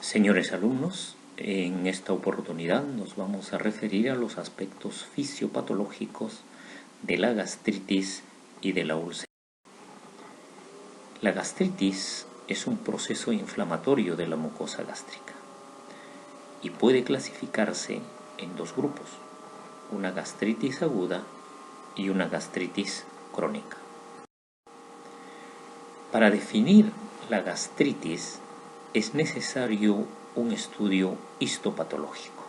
Señores alumnos, en esta oportunidad nos vamos a referir a los aspectos fisiopatológicos de la gastritis y de la úlcera. La gastritis es un proceso inflamatorio de la mucosa gástrica y puede clasificarse en dos grupos, una gastritis aguda y una gastritis crónica. Para definir la gastritis es necesario un estudio histopatológico.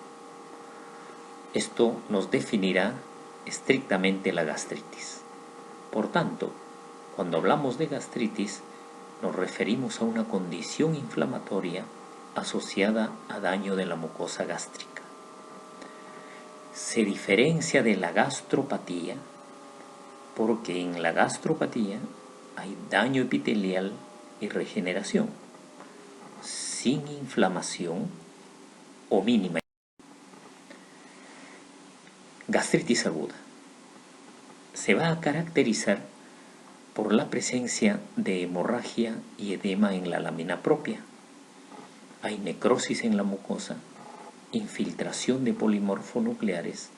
Esto nos definirá estrictamente la gastritis. Por tanto, cuando hablamos de gastritis, nos referimos a una condición inflamatoria asociada a daño de la mucosa gástrica. Se diferencia de la gastropatía porque en la gastropatía hay daño epitelial y regeneración, sin inflamación o mínima. Gastritis aguda se va a caracterizar por la presencia de hemorragia y edema en la lámina propia. Hay necrosis en la mucosa, infiltración de polimorfonucleares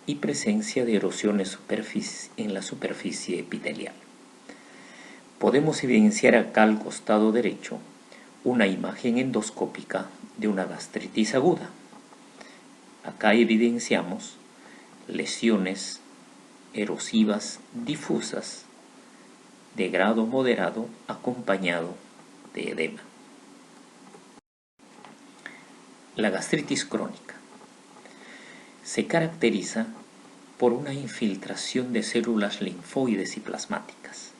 y presencia de erosiones en la superficie epitelial. Podemos evidenciar acá al costado derecho una imagen endoscópica de una gastritis aguda. Acá evidenciamos lesiones erosivas difusas de grado moderado acompañado de edema. La gastritis crónica se caracteriza por una infiltración de células linfoides y plasmáticas.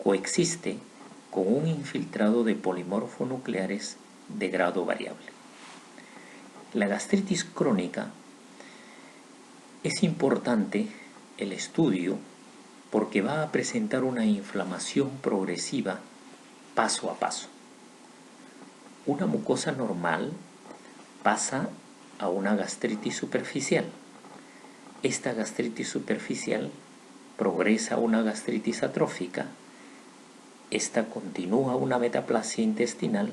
Coexiste con un infiltrado de polimorfonucleares de grado variable. La gastritis crónica es importante el estudio porque va a presentar una inflamación progresiva paso a paso. Una mucosa normal pasa a una gastritis superficial. Esta gastritis superficial progresa a una gastritis atrófica. Esta continúa una metaplasia intestinal,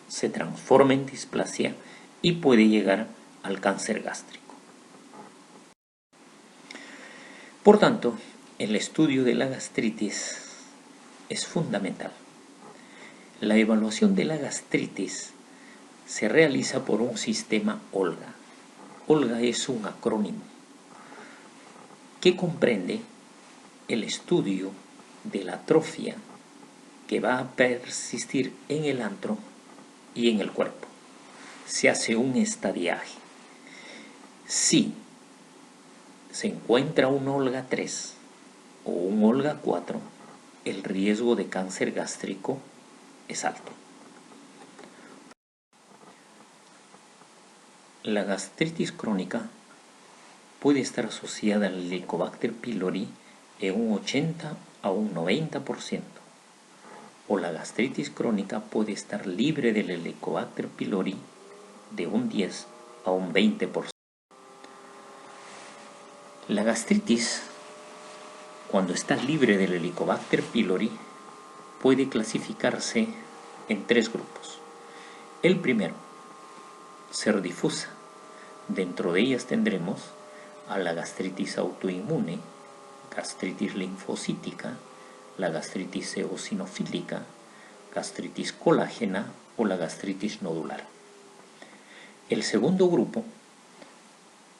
se transforma en displasia y puede llegar al cáncer gástrico. Por tanto, el estudio de la gastritis es fundamental. La evaluación de la gastritis se realiza por un sistema OLGA. OLGA es un acrónimo que comprende el estudio de la atrofia que va a persistir en el antro y en el cuerpo. Se hace un estadiaje. Si se encuentra un OLGA 3 o un OLGA 4, el riesgo de cáncer gástrico es alto. La gastritis crónica puede estar asociada al Helicobacter pylori en un 80 a un 90%, o la gastritis crónica puede estar libre del Helicobacter pylori de un 10 a un 20%. La gastritis, cuando está libre del Helicobacter pylori, puede clasificarse en tres grupos. El primero, ser difusa. Dentro de ellas tendremos a la gastritis autoinmune, gastritis linfocítica, la gastritis eosinofílica, gastritis colágena o la gastritis nodular. El segundo grupo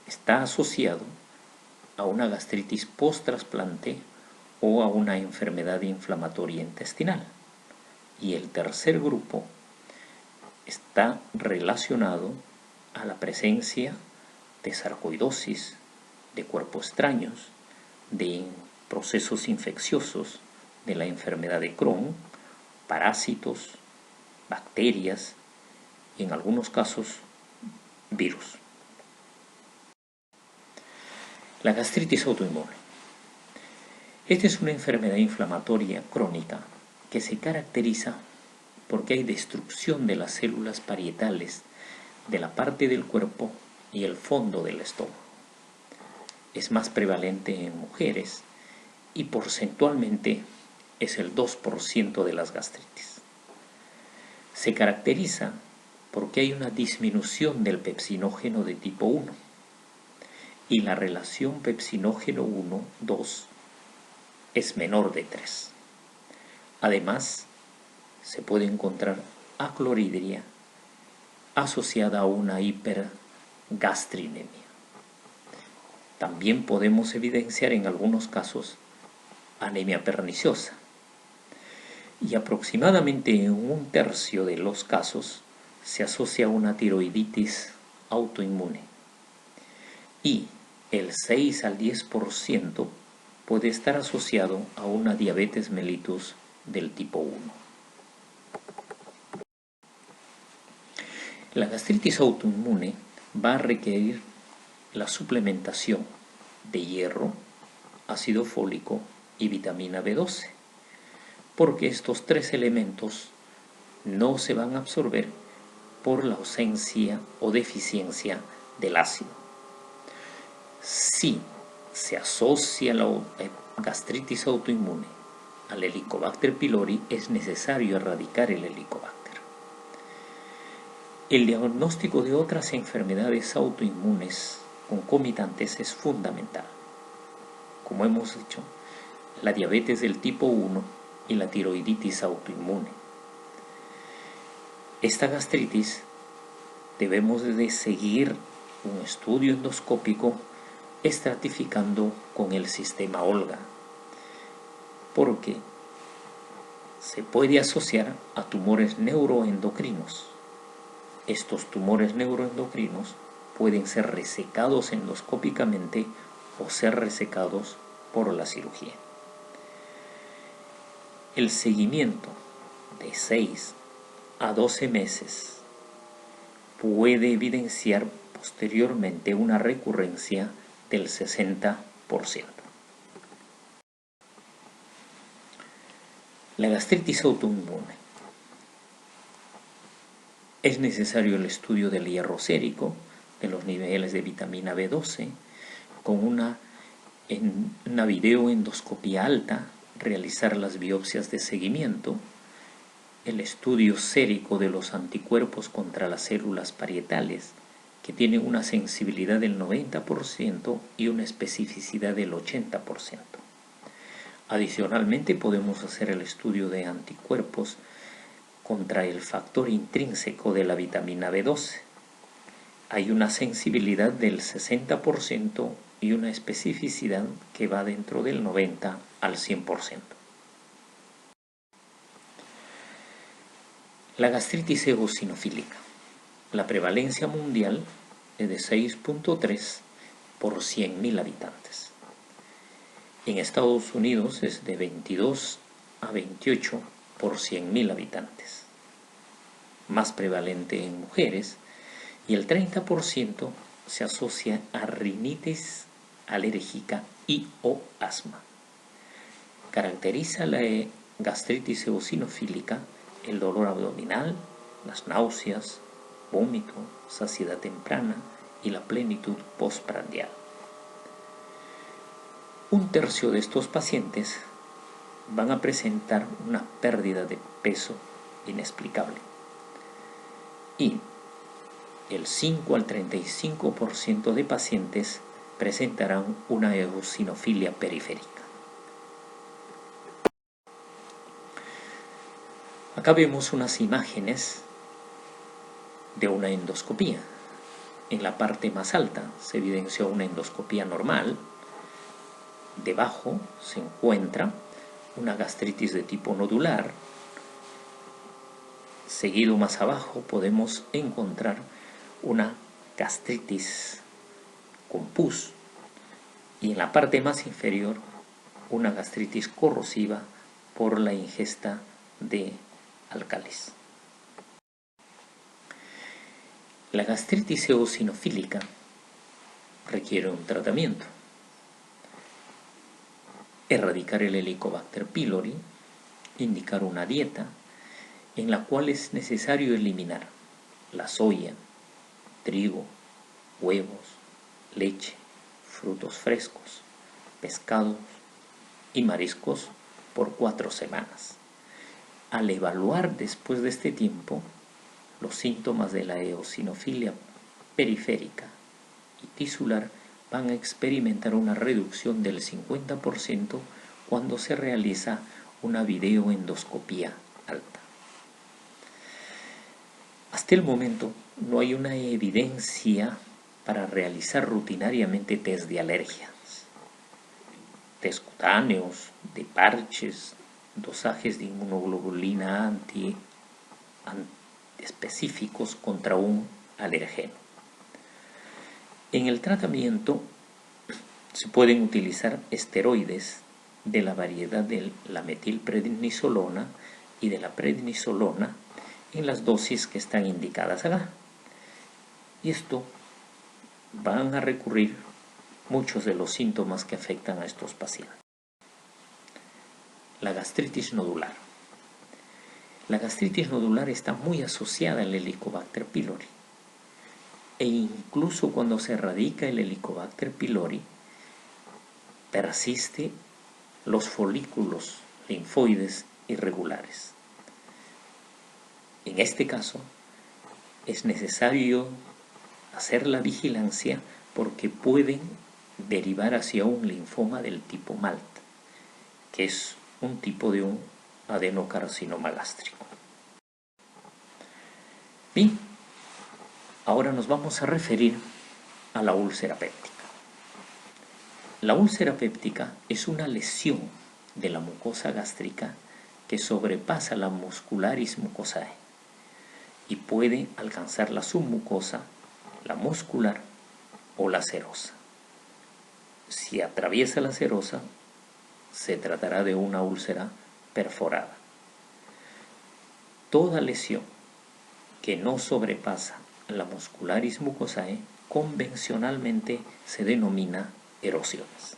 está asociado a una gastritis post-trasplante o a una enfermedad inflamatoria intestinal. Y el tercer grupo está relacionado a la presencia de sarcoidosis, de cuerpos extraños, de procesos infecciosos, de la enfermedad de Crohn, parásitos, bacterias y en algunos casos virus. La gastritis autoinmune. Esta es una enfermedad inflamatoria crónica que se caracteriza porque hay destrucción de las células parietales de la parte del cuerpo y el fondo del estómago. Es más prevalente en mujeres y porcentualmente es el 2% de las gastritis. Se caracteriza porque hay una disminución del pepsinógeno de tipo 1 y la relación pepsinógeno 1-2 es menor de 3. Además, se puede encontrar acloridria asociada a una hipergastrinemia. También podemos evidenciar en algunos casos anemia perniciosa. Y aproximadamente en 1/3 de los casos se asocia a una tiroiditis autoinmune. Y el 6 al 10% puede estar asociado a una diabetes mellitus del tipo 1. La gastritis autoinmune va a requerir la suplementación de hierro, ácido fólico y vitamina B12, porque estos 3 elementos no se van a absorber por la ausencia o deficiencia del ácido. Si se asocia la gastritis autoinmune al Helicobacter pylori, es necesario erradicar el Helicobacter. El diagnóstico de otras enfermedades autoinmunes concomitantes es fundamental. Como hemos dicho, la diabetes del tipo 1 y la tiroiditis autoinmune. Esta gastritis debemos de seguir un estudio endoscópico estratificando con el sistema Olga, porque se puede asociar a tumores neuroendocrinos. Estos tumores neuroendocrinos pueden ser resecados endoscópicamente o ser resecados por la cirugía. El seguimiento de 6 a 12 meses puede evidenciar posteriormente una recurrencia del 60%. La gastritis autoinmune. Es necesario el estudio del hierro sérico, de los niveles de vitamina B12, con una videoendoscopía alta, realizar las biopsias de seguimiento, el estudio sérico de los anticuerpos contra las células parietales, que tienen una sensibilidad del 90% y una especificidad del 80%. Adicionalmente, podemos hacer el estudio de anticuerpos contra el factor intrínseco de la vitamina B12. Hay una sensibilidad del 60% y una especificidad que va dentro del 90 al 100%. La gastritis eosinofílica. La prevalencia mundial es de 6.3 por 100.000 habitantes. En Estados Unidos es de 22 a 28 por 100.000 habitantes. Más prevalente en mujeres, y el 30% se asocia a rinitis alérgica y o asma. Caracteriza la gastritis eosinofílica el dolor abdominal, las náuseas, vómito, saciedad temprana y la plenitud postprandial. 1/3 de estos pacientes van a presentar una pérdida de peso inexplicable y el 5 al 35% de pacientes presentarán una eosinofilia periférica. Acá vemos unas imágenes de una endoscopía. En la parte más alta se evidenció una endoscopía normal. Debajo se encuentra una gastritis de tipo nodular. Seguido más abajo podemos encontrar una gastritis con pus y en la parte más inferior una gastritis corrosiva por la ingesta de álcalis. La gastritis eosinofílica requiere un tratamiento. Erradicar el Helicobacter pylori, indicar una dieta en la cual es necesario eliminar la soya, trigo, huevos, leche, frutos frescos, pescados y mariscos por 4 semanas. Al evaluar después de este tiempo los síntomas de la eosinofilia periférica y tisular, van a experimentar una reducción del 50% cuando se realiza una videoendoscopía alta. Hasta el momento no hay una evidencia para realizar rutinariamente test de alergias, test cutáneos, de parches, dosajes de inmunoglobulina específicos contra un alergeno. En el tratamiento se pueden utilizar esteroides de la variedad de la metilprednisolona y de la prednisolona en las dosis que están indicadas acá. Y esto van a recurrir muchos de los síntomas que afectan a estos pacientes. La gastritis nodular. La gastritis nodular está muy asociada al Helicobacter pylori. E incluso cuando se erradica el Helicobacter pylori, persiste los folículos linfoides irregulares. En este caso, es necesario hacer la vigilancia porque pueden derivar hacia un linfoma del tipo MALT, que es un tipo de un adenocarcinoma gástrico. Bien, ahora nos vamos a referir a la úlcera péptica. La úlcera péptica es una lesión de la mucosa gástrica que sobrepasa la muscularis mucosae y puede alcanzar la submucosa, la muscular o la serosa. Si atraviesa la serosa, se tratará de una úlcera perforada. Toda lesión que no sobrepasa la muscularis mucosae convencionalmente se denomina erosiones.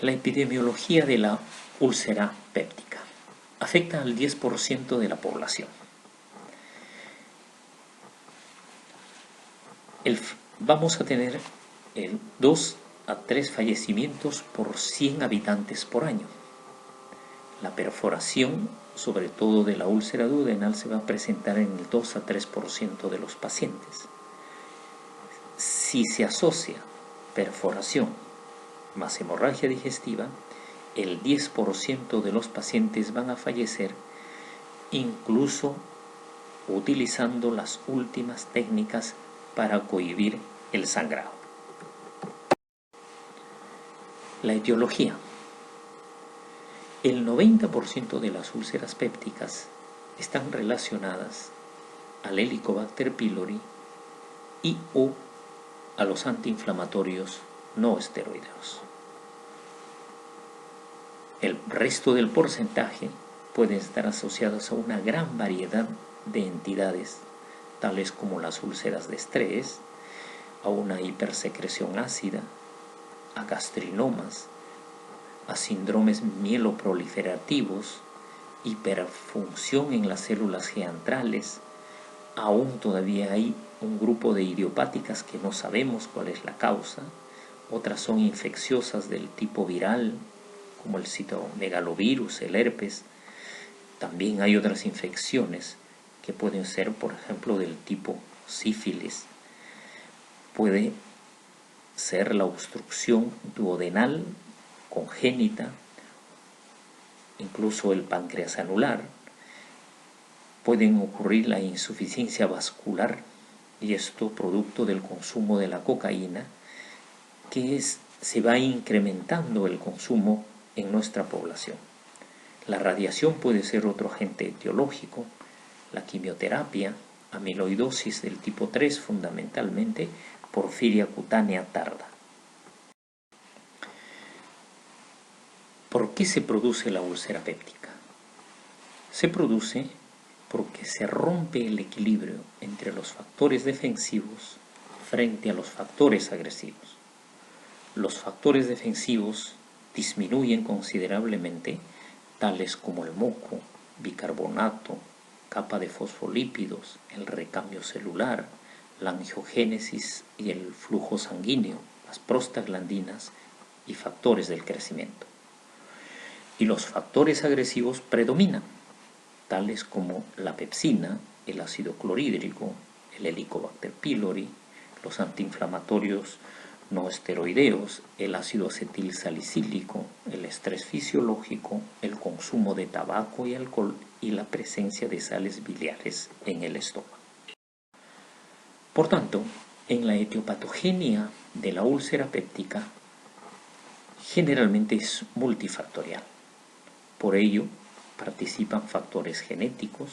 La epidemiología de la úlcera péptica afecta al 10% de la población. Vamos a tener 2 a 3 fallecimientos por 100 habitantes por año. La perforación, sobre todo de la úlcera duodenal, se va a presentar en el 2 a 3% de los pacientes. Si se asocia perforación más hemorragia digestiva, el 10% de los pacientes van a fallecer, incluso utilizando las últimas técnicas para cohibir el sangrado. La etiología. El 90% de las úlceras pépticas están relacionadas al Helicobacter pylori y o a los antiinflamatorios no esteroideos. El resto del porcentaje puede estar asociados a una gran variedad de entidades, tales como las úlceras de estrés, a una hipersecreción ácida, a gastrinomas, a síndromes mieloproliferativos, hiperfunción en las células geantrales. Aún todavía hay un grupo de idiopáticas que no sabemos cuál es la causa. Otras son infecciosas del tipo viral, como el citomegalovirus, el herpes. También hay otras infecciones que pueden ser, por ejemplo, del tipo sífilis. Puede ser la obstrucción duodenal congénita, incluso el páncreas anular. Pueden ocurrir la insuficiencia vascular, y esto producto del consumo de la cocaína, que se va incrementando el consumo en nuestra población. La radiación puede ser otro agente etiológico, la quimioterapia, amiloidosis del tipo 3 fundamentalmente, porfiria cutánea tarda. ¿Por qué se produce la úlcera péptica? Se produce porque se rompe el equilibrio entre los factores defensivos frente a los factores agresivos. Los factores defensivos disminuyen considerablemente, tales como el moco, bicarbonato, capa de fosfolípidos, el recambio celular, la angiogénesis y el flujo sanguíneo, las prostaglandinas y factores del crecimiento. y los factores agresivos predominan, tales como la pepsina, el ácido clorhídrico, el Helicobacter pylori, los antiinflamatorios no esteroideos, el ácido acetilsalicílico, el estrés fisiológico, el consumo de tabaco y alcohol y la presencia de sales biliares en el estómago. Por tanto, en la etiopatogenia de la úlcera péptica generalmente es multifactorial. Por ello, participan factores genéticos,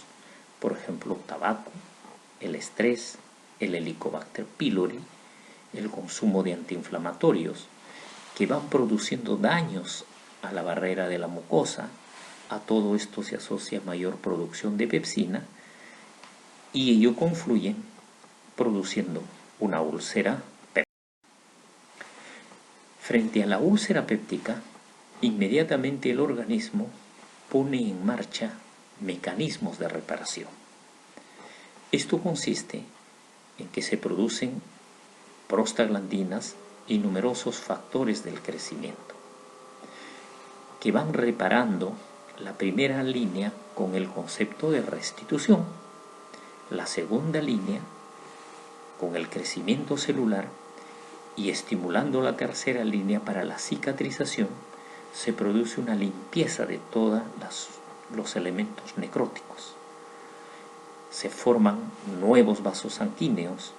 por ejemplo, tabaco, el estrés, el Helicobacter pylori, el consumo de antiinflamatorios, que van produciendo daños a la barrera de la mucosa. A todo esto se asocia mayor producción de pepsina y ello confluye produciendo una úlcera péptica. Frente a la úlcera péptica, inmediatamente el organismo pone en marcha mecanismos de reparación. Esto consiste en que se producen prostaglandinas y numerosos factores del crecimiento, que van reparando la primera línea con el concepto de restitución, la segunda línea con el crecimiento celular y estimulando la tercera línea para la cicatrización, se produce una limpieza de todos los elementos necróticos. Se forman nuevos vasos sanguíneos,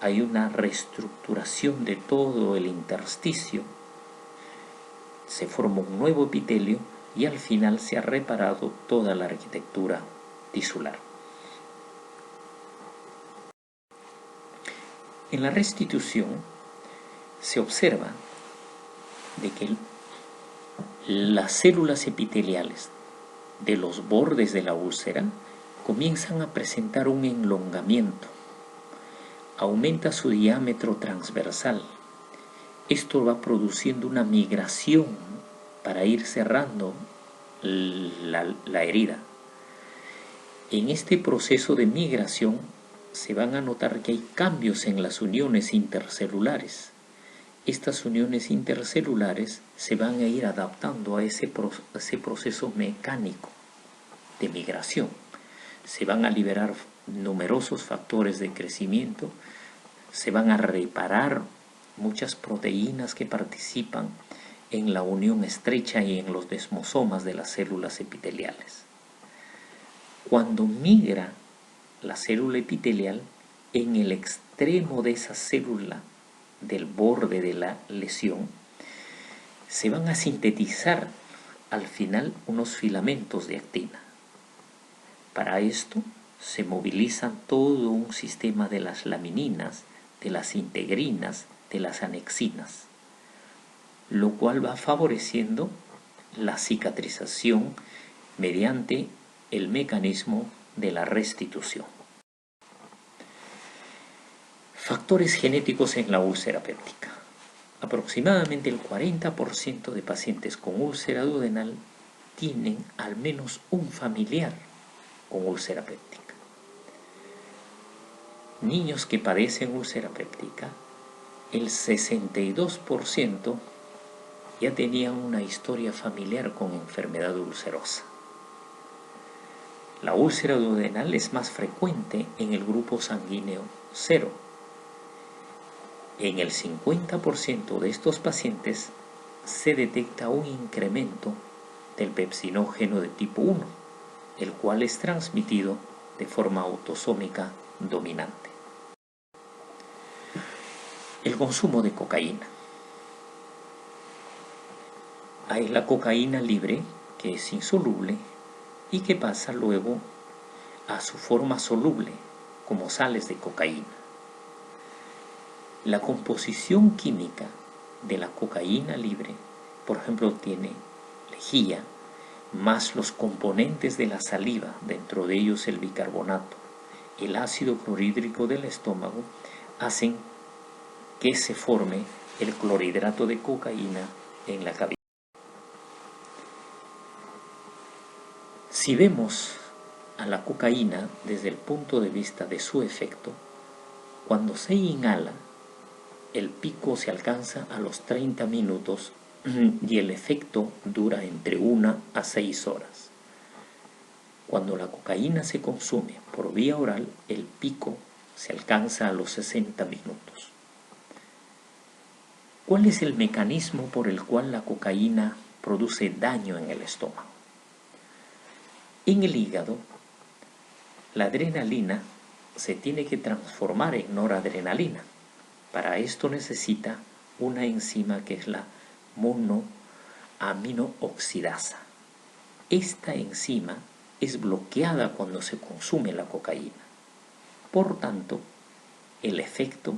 hay una reestructuración de todo el intersticio, se forma un nuevo epitelio y al final se ha reparado toda la arquitectura tisular. En la restitución se observa de que las células epiteliales de los bordes de la úlcera comienzan a presentar un enlongamiento, aumenta su diámetro transversal. Esto va produciendo una migración para ir cerrando la herida. En este proceso de migración se van a notar que hay cambios en las uniones intercelulares. Estas uniones intercelulares se van a ir adaptando a ese proceso mecánico de migración. Se van a liberar numerosos factores de crecimiento, se van a reparar muchas proteínas que participan en la unión estrecha y en los desmosomas de las células epiteliales. Cuando migra la célula epitelial, en el extremo de esa célula del borde de la lesión, se van a sintetizar al final unos filamentos de actina. Para esto se movilizan todo un sistema de las lamininas, de las integrinas, de las anexinas, lo cual va favoreciendo la cicatrización mediante el mecanismo de la restitución. Factores genéticos en la úlcera péptica. Aproximadamente el 40% de pacientes con úlcera duodenal tienen al menos un familiar con úlcera péptica. Niños que padecen úlcera péptica, el 62% ya tenían una historia familiar con enfermedad ulcerosa. La úlcera duodenal es más frecuente en el grupo sanguíneo 0. En el 50% de estos pacientes se detecta un incremento del pepsinógeno de tipo 1, el cual es transmitido de forma autosómica dominante. El consumo de cocaína. Hay la cocaína libre, que es insoluble y que pasa luego a su forma soluble como sales de cocaína. La composición química de la cocaína libre, por ejemplo, tiene lejía, más los componentes de la saliva, dentro de ellos el bicarbonato, el ácido clorhídrico del estómago, hacen que se forme el clorhidrato de cocaína en la cavidad. Si vemos a la cocaína desde el punto de vista de su efecto, cuando se inhala, el pico se alcanza a los 30 minutos y el efecto dura entre 1 a 6 horas. Cuando la cocaína se consume por vía oral, el pico se alcanza a los 60 minutos. ¿Cuál es el mecanismo por el cual la cocaína produce daño en el estómago? En el hígado, la adrenalina se tiene que transformar en noradrenalina. Para esto necesita una enzima que es la monoaminooxidasa. Esta enzima es bloqueada cuando se consume la cocaína. Por tanto, el efecto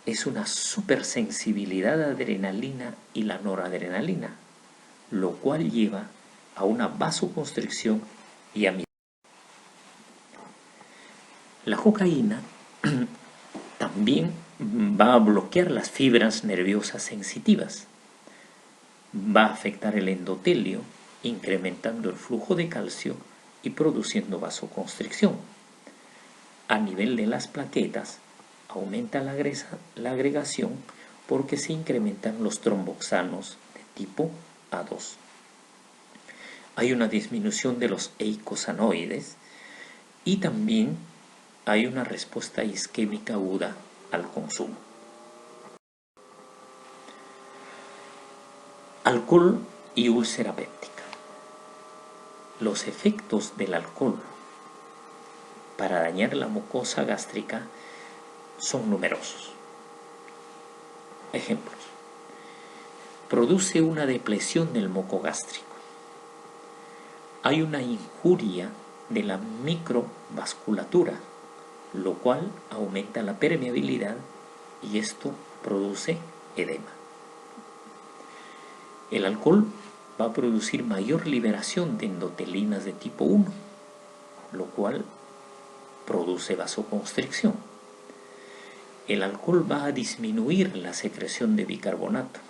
es una supersensibilidad a adrenalina y la noradrenalina, lo cual lleva a una vasoconstricción y a la cocaína también va a bloquear las fibras nerviosas sensitivas, va a afectar el endotelio, incrementando el flujo de calcio y produciendo vasoconstricción. A nivel de las plaquetas, aumenta la agregación porque se incrementan los tromboxanos de tipo A2. Hay una disminución de los eicosanoides y también hay una respuesta isquémica aguda al consumo. Alcohol y úlcera péptica. Los efectos del alcohol para dañar la mucosa gástrica son numerosos. Ejemplos. Produce una depresión del moco gástrico. Hay una injuria de la microvasculatura, lo cual aumenta la permeabilidad y esto produce edema. El alcohol va a producir mayor liberación de endotelinas de tipo 1, lo cual produce vasoconstricción. El alcohol va a disminuir la secreción de bicarbonato,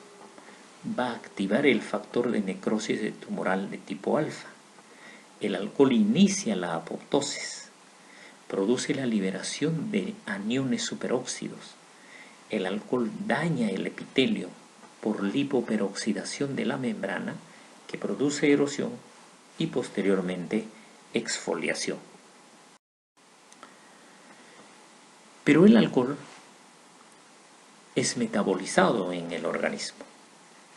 va a activar el factor de necrosis tumoral de tipo alfa. El alcohol inicia la apoptosis, produce la liberación de aniones superóxidos. El alcohol daña el epitelio por lipoperoxidación de la membrana que produce erosión y posteriormente exfoliación. Pero el alcohol es metabolizado en el organismo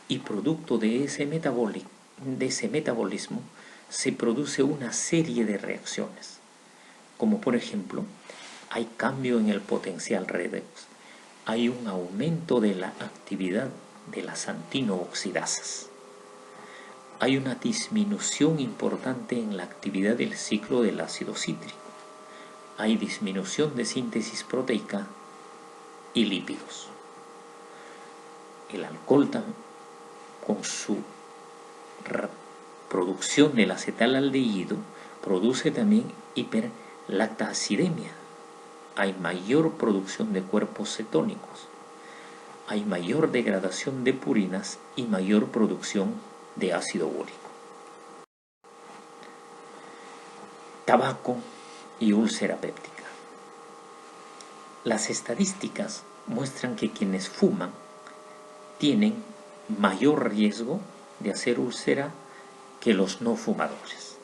y producto de ese metabolismo se produce una serie de reacciones, como por ejemplo, hay cambio en el potencial redox, hay un aumento de la actividad de las antinooxidasas, hay una disminución importante en la actividad del ciclo del ácido cítrico, hay disminución de síntesis proteica y lípidos. El alcohol con su producción del acetalaldehído produce también hiperlactacidemia. Hay mayor producción de cuerpos cetónicos, hay mayor degradación de purinas y mayor producción de ácido úrico. Tabaco y úlcera péptica. Las estadísticas muestran que quienes fuman tienen mayor riesgo de hacer úlcera que los no fumadores.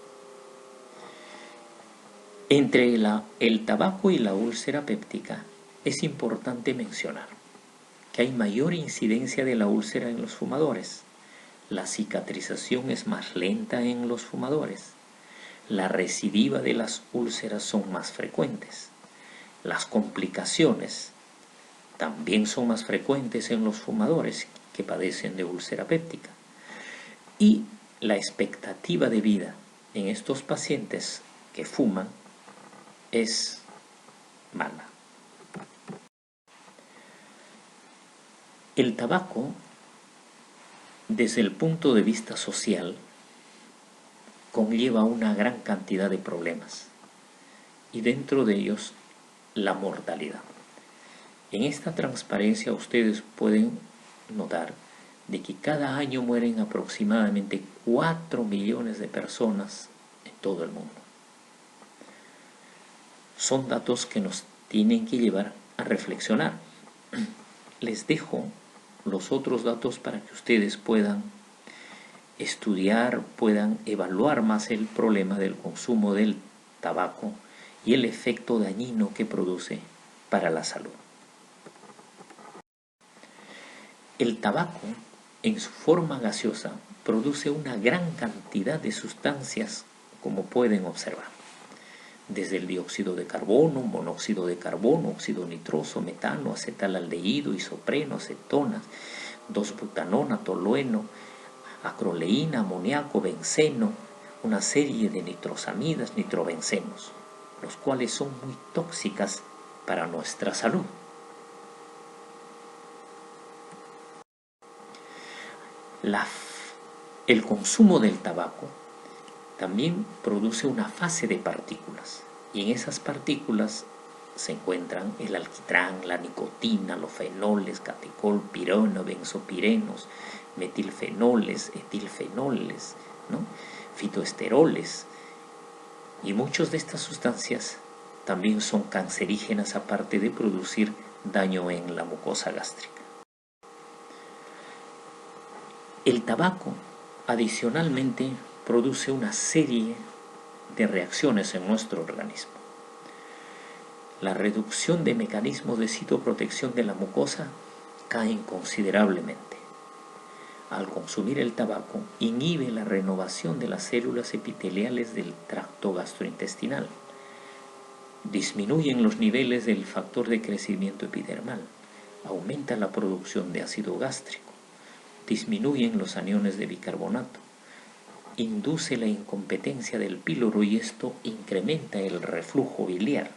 Entre el tabaco y la úlcera péptica es importante mencionar que hay mayor incidencia de la úlcera en los fumadores. La cicatrización es más lenta en los fumadores. La recidiva de las úlceras son más frecuentes. Las complicaciones también son más frecuentes en los fumadores que padecen de úlcera péptica. Y la expectativa de vida en estos pacientes que fuman es mala. El tabaco, desde el punto de vista social, conlleva una gran cantidad de problemas y dentro de ellos la mortalidad. En esta transparencia ustedes pueden notar de que cada año mueren aproximadamente 4 millones de personas en todo el mundo. Son datos que nos tienen que llevar a reflexionar. Les dejo los otros datos para que ustedes puedan estudiar, puedan evaluar más el problema del consumo del tabaco y el efecto dañino que produce para la salud. El tabaco, en su forma gaseosa, produce una gran cantidad de sustancias, como pueden observar, desde el dióxido de carbono, monóxido de carbono, óxido nitroso, metano, acetalaldehído, isopreno, acetona, 2-butanona, tolueno, acroleína, amoníaco, benceno, una serie de nitrosamidas, nitrobencenos, los cuales son muy tóxicas para nuestra salud. El consumo del tabaco también produce una fase de partículas, y en esas partículas se encuentran el alquitrán, la nicotina, los fenoles, catecol, pireno, benzopirenos, metilfenoles, etilfenoles, ¿no?, fitoesteroles, y muchas de estas sustancias también son cancerígenas, aparte de producir daño en la mucosa gástrica. El tabaco adicionalmente produce una serie de reacciones en nuestro organismo. La reducción de mecanismos de citoprotección de la mucosa caen considerablemente. Al consumir el tabaco, inhibe la renovación de las células epiteliales del tracto gastrointestinal. Disminuyen los niveles del factor de crecimiento epidermal. Aumenta la producción de ácido gástrico. Disminuyen los aniones de bicarbonato. Induce la incompetencia del píloro y esto incrementa el reflujo biliar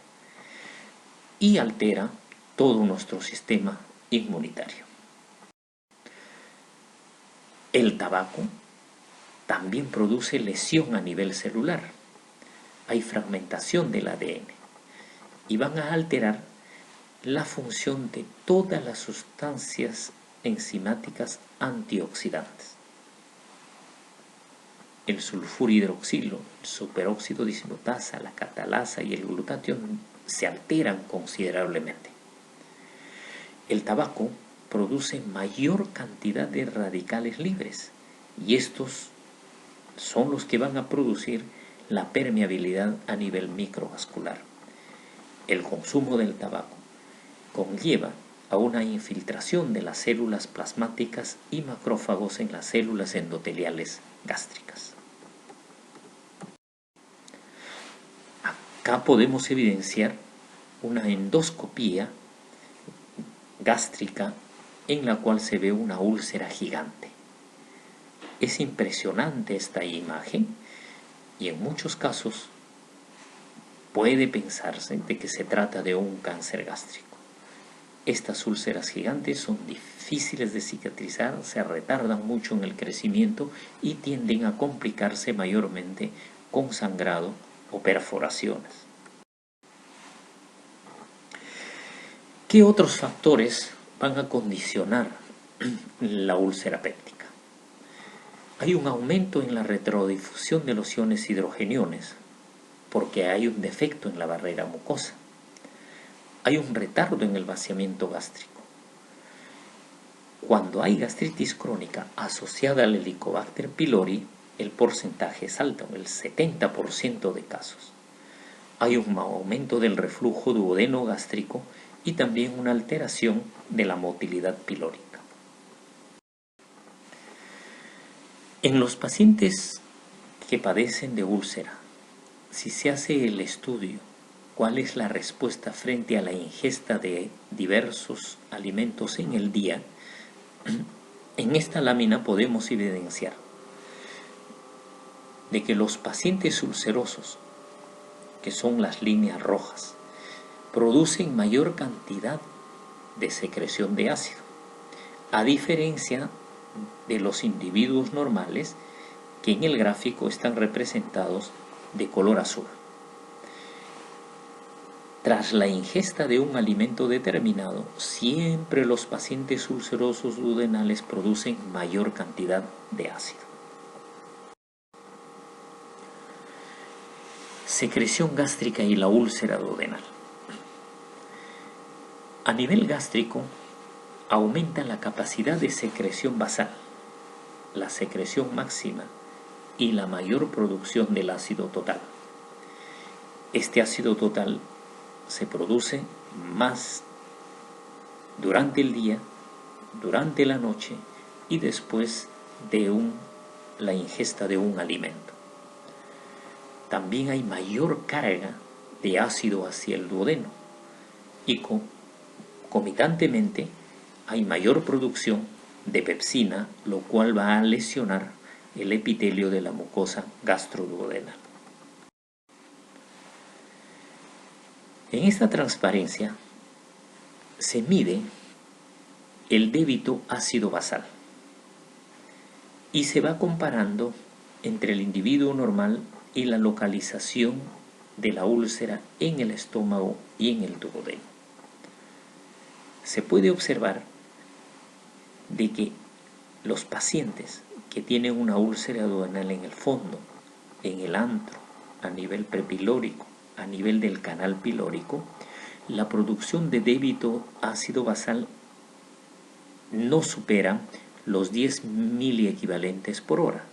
y altera todo nuestro sistema inmunitario. El tabaco también produce lesión a nivel celular. Hay fragmentación del ADN y van a alterar la función de todas las sustancias enzimáticas antioxidantes. El sulfuro hidroxilo, el superóxido dismutasa, la catalasa y el glutatión se alteran considerablemente. El tabaco produce mayor cantidad de radicales libres y estos son los que van a producir la permeabilidad a nivel microvascular. El consumo del tabaco conlleva a una infiltración de las células plasmáticas y macrófagos en las células endoteliales gástricas. Acá podemos evidenciar una endoscopía gástrica en la cual se ve una úlcera gigante. Es impresionante esta imagen y en muchos casos puede pensarse de que se trata de un cáncer gástrico. Estas úlceras gigantes son difíciles de cicatrizar, se retardan mucho en el crecimiento y tienden a complicarse mayormente con sangrado o perforaciones. ¿Qué otros factores van a condicionar la úlcera péptica? Hay un aumento en la retrodifusión de los iones hidrogeniones porque hay un defecto en la barrera mucosa. Hay un retardo en el vaciamiento gástrico. Cuando hay gastritis crónica asociada al Helicobacter pylori, el porcentaje es alto, el 70% de casos. Hay un aumento del reflujo duodeno gástrico y también una alteración de la motilidad pilórica. En los pacientes que padecen de úlcera, si se hace el estudio, ¿cuál es la respuesta frente a la ingesta de diversos alimentos en el día? En esta lámina podemos evidenciar de que los pacientes ulcerosos, que son las líneas rojas, producen mayor cantidad de secreción de ácido, a diferencia de los individuos normales que en el gráfico están representados de color azul. Tras la ingesta de un alimento determinado, siempre los pacientes ulcerosos duodenales producen mayor cantidad de ácido. Secreción gástrica y la úlcera duodenal. A nivel gástrico aumenta la capacidad de secreción basal, la secreción máxima y la mayor producción del ácido total. Este ácido total se produce más durante el día, durante la noche y después de la ingesta de un alimento. También hay mayor carga de ácido hacia el duodeno y concomitantemente hay mayor producción de pepsina, lo cual va a lesionar el epitelio de la mucosa gastroduodenal. En esta transparencia se mide el débito ácido basal y se va comparando entre el individuo normal y la localización de la úlcera en el estómago y en el duodeno. Se puede observar de que los pacientes que tienen una úlcera duodenal en el fondo, en el antro, a nivel prepilórico, a nivel del canal pilórico, la producción de débito ácido basal no supera los 10 miliequivalentes por hora.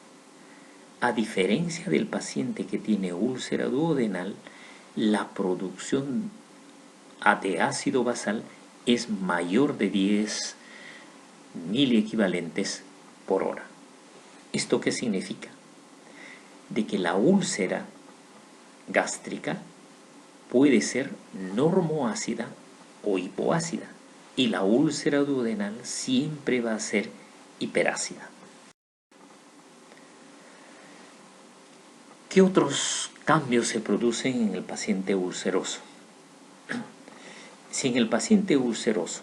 A diferencia del paciente que tiene úlcera duodenal, la producción de ácido basal es mayor de 10 miliequivalentes por hora. ¿Esto qué significa? De que la úlcera gástrica puede ser normoácida o hipoácida y la úlcera duodenal siempre va a ser hiperácida. ¿Qué otros cambios se producen en el paciente ulceroso? Si en el paciente ulceroso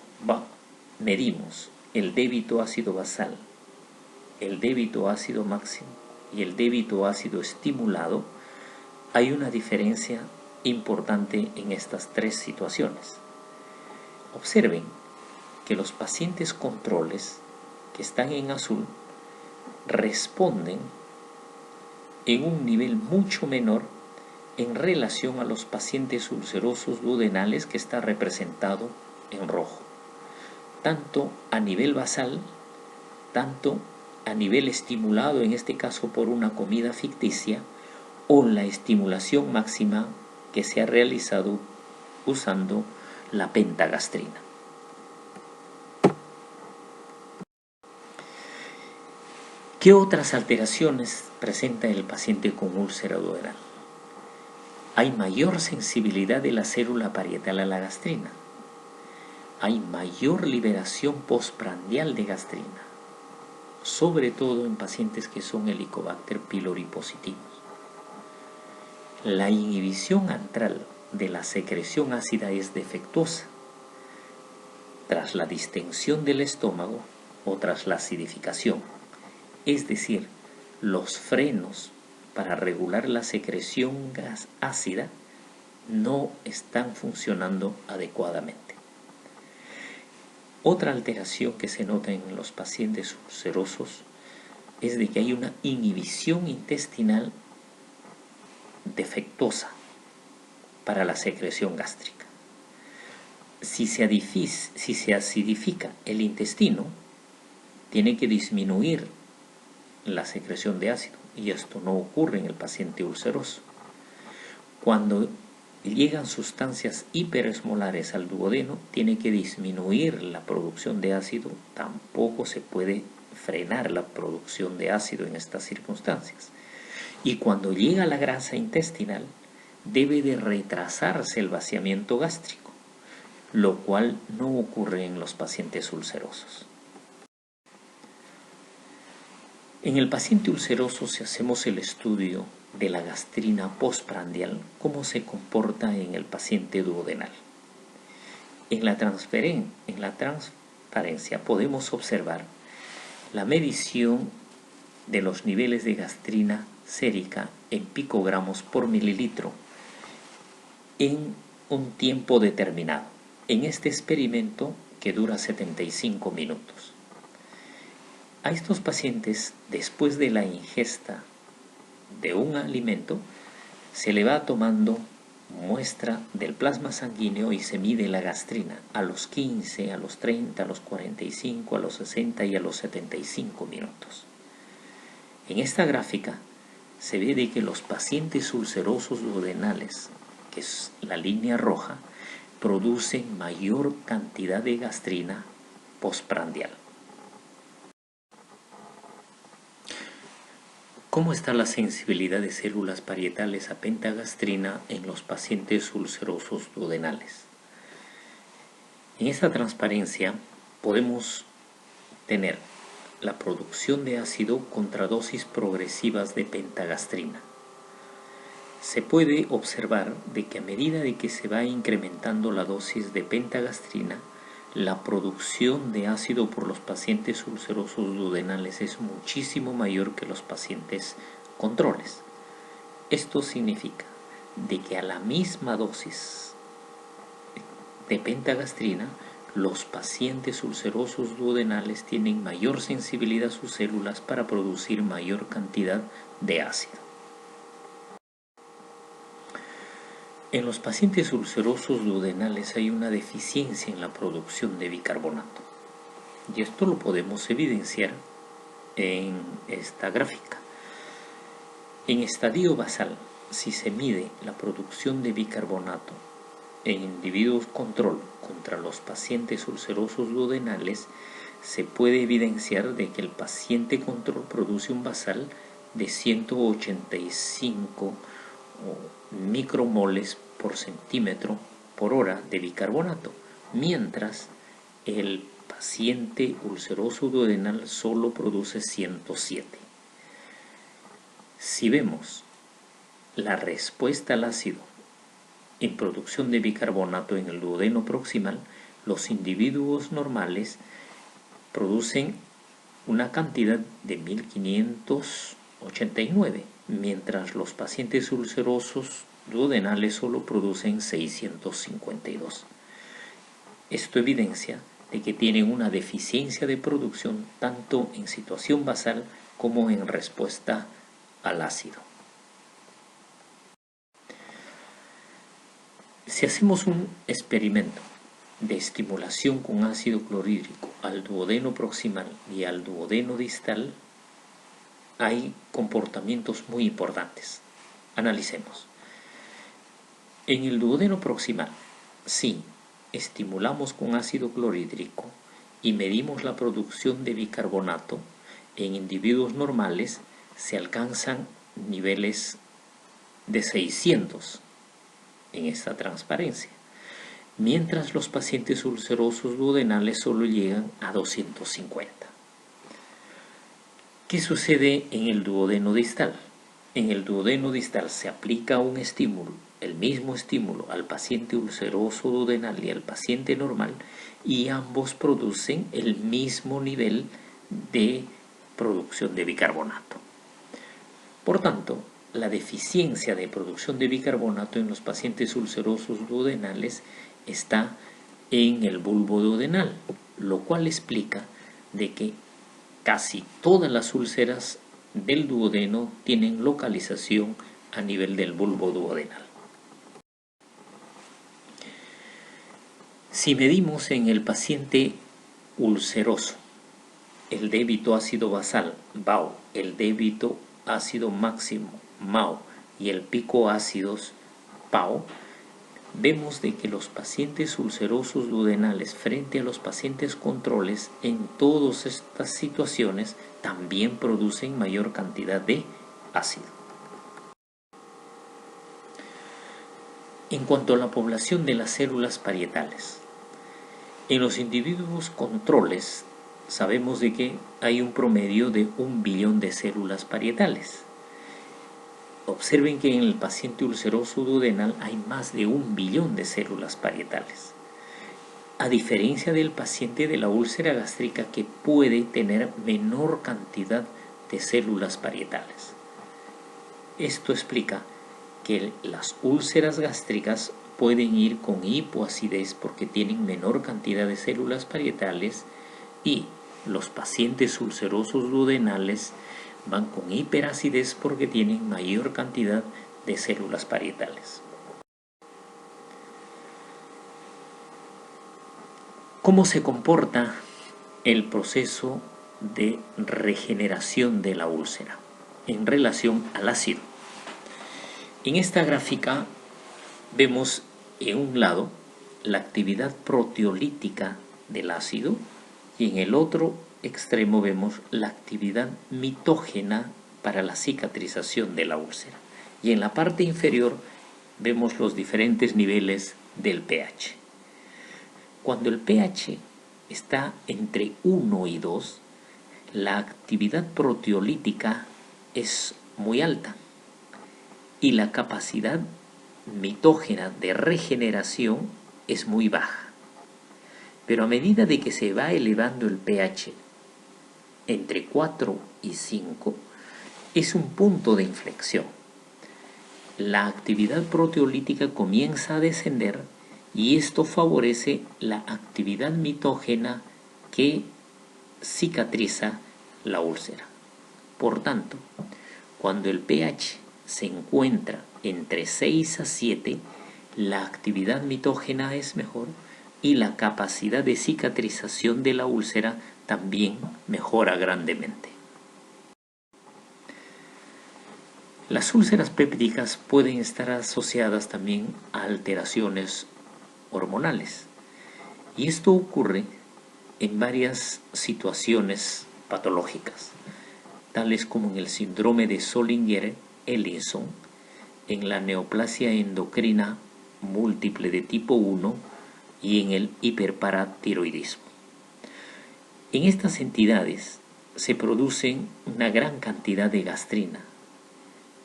medimos el débito ácido basal, el débito ácido máximo y el débito ácido estimulado, hay una diferencia importante en estas tres situaciones. Observen que los pacientes controles que están en azul responden en un nivel mucho menor en relación a los pacientes ulcerosos duodenales que está representado en rojo, tanto a nivel basal, tanto a nivel estimulado, en este caso por una comida ficticia, o la estimulación máxima que se ha realizado usando la pentagastrina. ¿Qué otras alteraciones presenta el paciente con úlcera duodenal? Hay mayor sensibilidad de la célula parietal a la gastrina. Hay mayor liberación postprandial de gastrina, sobre todo en pacientes que son Helicobacter pylori positivos. La inhibición antral de la secreción ácida es defectuosa tras la distensión del estómago o tras la acidificación. Es decir, los frenos para regular la secreción ácida no están funcionando adecuadamente. Otra alteración que se nota en los pacientes ulcerosos es de que hay una inhibición intestinal defectuosa para la secreción gástrica. Si se acidifica el intestino, tiene que disminuir la secreción de ácido, y esto no ocurre en el paciente ulceroso. Cuando llegan sustancias hiperesmolares al duodeno, tiene que disminuir la producción de ácido, tampoco se puede frenar la producción de ácido en estas circunstancias. Y cuando llega la grasa intestinal, debe de retrasarse el vaciamiento gástrico, lo cual no ocurre en los pacientes ulcerosos. En el paciente ulceroso, si hacemos el estudio de la gastrina postprandial, cómo se comporta en el paciente duodenal. En la transparencia podemos observar la medición de los niveles de gastrina sérica en picogramos por mililitro en un tiempo determinado, en este experimento que dura 75 minutos. A estos pacientes, después de la ingesta de un alimento, se le va tomando muestra del plasma sanguíneo y se mide la gastrina a los 15, a los 30, a los 45, a los 60 y a los 75 minutos. En esta gráfica se ve de que los pacientes ulcerosos duodenales, que es la línea roja, producen mayor cantidad de gastrina postprandial. ¿Cómo está la sensibilidad de células parietales a pentagastrina en los pacientes ulcerosos duodenales? En esta transparencia podemos tener la producción de ácido contra dosis progresivas de pentagastrina. Se puede observar de que a medida de que se va incrementando la dosis de pentagastrina, la producción de ácido por los pacientes ulcerosos duodenales es muchísimo mayor que los pacientes controles. Esto significa de que a la misma dosis de pentagastrina, los pacientes ulcerosos duodenales tienen mayor sensibilidad a sus células para producir mayor cantidad de ácido. En los pacientes ulcerosos duodenales hay una deficiencia en la producción de bicarbonato. Y esto lo podemos evidenciar en esta gráfica. En estadio basal, si se mide la producción de bicarbonato en individuos control contra los pacientes ulcerosos duodenales, se puede evidenciar de que el paciente control produce un basal de 185 micromoles por centímetro por hora de bicarbonato, mientras el paciente ulceroso duodenal solo produce 107. Si vemos la respuesta al ácido en producción de bicarbonato en el duodeno proximal, los individuos normales producen una cantidad de 1589, mientras los pacientes ulcerosos duodenales solo producen 652. Esto evidencia de que tienen una deficiencia de producción tanto en situación basal como en respuesta al ácido. Si hacemos un experimento de estimulación con ácido clorhídrico al duodeno proximal y al duodeno distal, hay comportamientos muy importantes. Analicemos. En el duodeno proximal, si estimulamos con ácido clorhídrico y medimos la producción de bicarbonato, en individuos normales se alcanzan niveles de 600 en esta transparencia, mientras los pacientes ulcerosos duodenales solo llegan a 250. ¿Qué sucede en el duodeno distal? En el duodeno distal se aplica un estímulo, el mismo estímulo al paciente ulceroso duodenal y al paciente normal, y ambos producen el mismo nivel de producción de bicarbonato. Por tanto, la deficiencia de producción de bicarbonato en los pacientes ulcerosos duodenales está en el bulbo duodenal, lo cual explica de que casi todas las úlceras del duodeno tienen localización a nivel del bulbo duodenal. Si medimos en el paciente ulceroso el débito ácido basal, BAO, el débito ácido máximo, MAO, y el pico ácidos, PAO, vemos de que los pacientes ulcerosos duodenales frente a los pacientes controles en todas estas situaciones también producen mayor cantidad de ácido. En cuanto a la población de las células parietales, en los individuos controles sabemos de que hay un promedio de 1 billón de células parietales. Observen que en el paciente ulceroso duodenal hay más de 1 billón de células parietales, a diferencia del paciente de la úlcera gástrica, que puede tener menor cantidad de células parietales. Esto explica que las úlceras gástricas pueden ir con hipoacidez porque tienen menor cantidad de células parietales, y los pacientes ulcerosos duodenales van con hiperacidez porque tienen mayor cantidad de células parietales. ¿Cómo se comporta el proceso de regeneración de la úlcera en relación al ácido? En esta gráfica vemos en un lado la actividad proteolítica del ácido y en el otro extremo vemos la actividad mitógena para la cicatrización de la úlcera. Y en la parte inferior vemos los diferentes niveles del pH. Cuando el pH está entre 1 y 2, la actividad proteolítica es muy alta y la capacidad mitógena de regeneración es muy baja. Pero a medida de que se va elevando el pH entre 4 y 5, es un punto de inflexión. La actividad proteolítica comienza a descender y esto favorece la actividad mitógena que cicatriza la úlcera. Por tanto, cuando el pH se encuentra entre 6 a 7, la actividad mitógena es mejor y la capacidad de cicatrización de la úlcera también mejora grandemente. Las úlceras pépticas pueden estar asociadas también a alteraciones hormonales y esto ocurre en varias situaciones patológicas, tales como en el síndrome de Zollinger-Ellison, en la neoplasia endocrina múltiple de tipo 1 y en el hiperparatiroidismo. En estas entidades se producen una gran cantidad de gastrina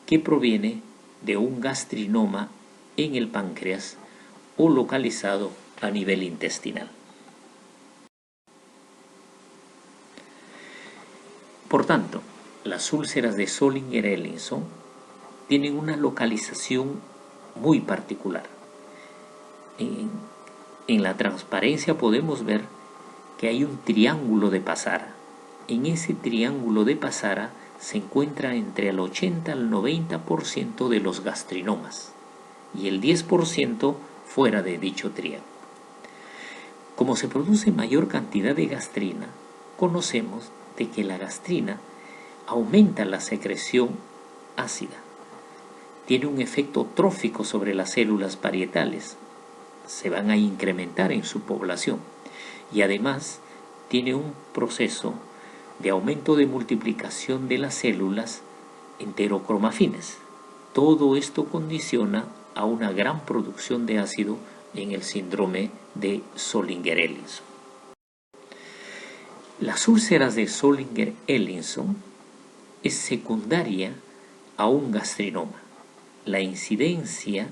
que proviene de un gastrinoma en el páncreas o localizado a nivel intestinal. Por tanto, las úlceras de Zollinger-Ellison tienen una localización muy particular. En la transparencia podemos ver que hay un triángulo de Passara. En ese triángulo de Passara se encuentra entre el 80 al 90% de los gastrinomas y el 10% fuera de dicho triángulo. Como se produce mayor cantidad de gastrina, conocemos de que la gastrina aumenta la secreción ácida. Tiene un efecto trófico sobre las células parietales, se van a incrementar en su población y además tiene un proceso de aumento de multiplicación de las células enterocromafines. Todo esto condiciona a una gran producción de ácido en el síndrome de Zollinger-Ellison. Las úlceras de Zollinger-Ellison es secundaria a un gastrinoma. La incidencia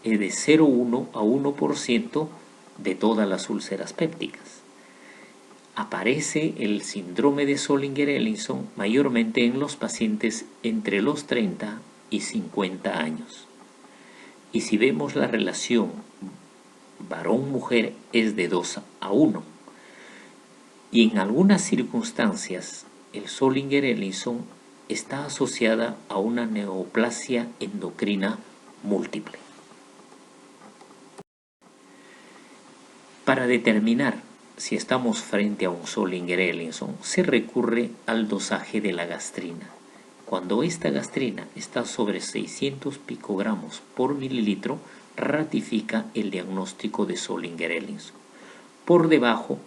es de 0,1 a 1% de todas las úlceras pépticas. Aparece el síndrome de Zollinger-Ellison mayormente en los pacientes entre los 30 y 50 años. Y si vemos la relación varón-mujer es de 2 a 1. Y en algunas circunstancias el Zollinger-Ellison está asociada a una neoplasia endocrina múltiple. Para determinar si estamos frente a un Zollinger-Ellison, se recurre al dosaje de la gastrina. Cuando esta gastrina está sobre 600 picogramos por mililitro, ratifica el diagnóstico de Zollinger-Ellison. Por debajo,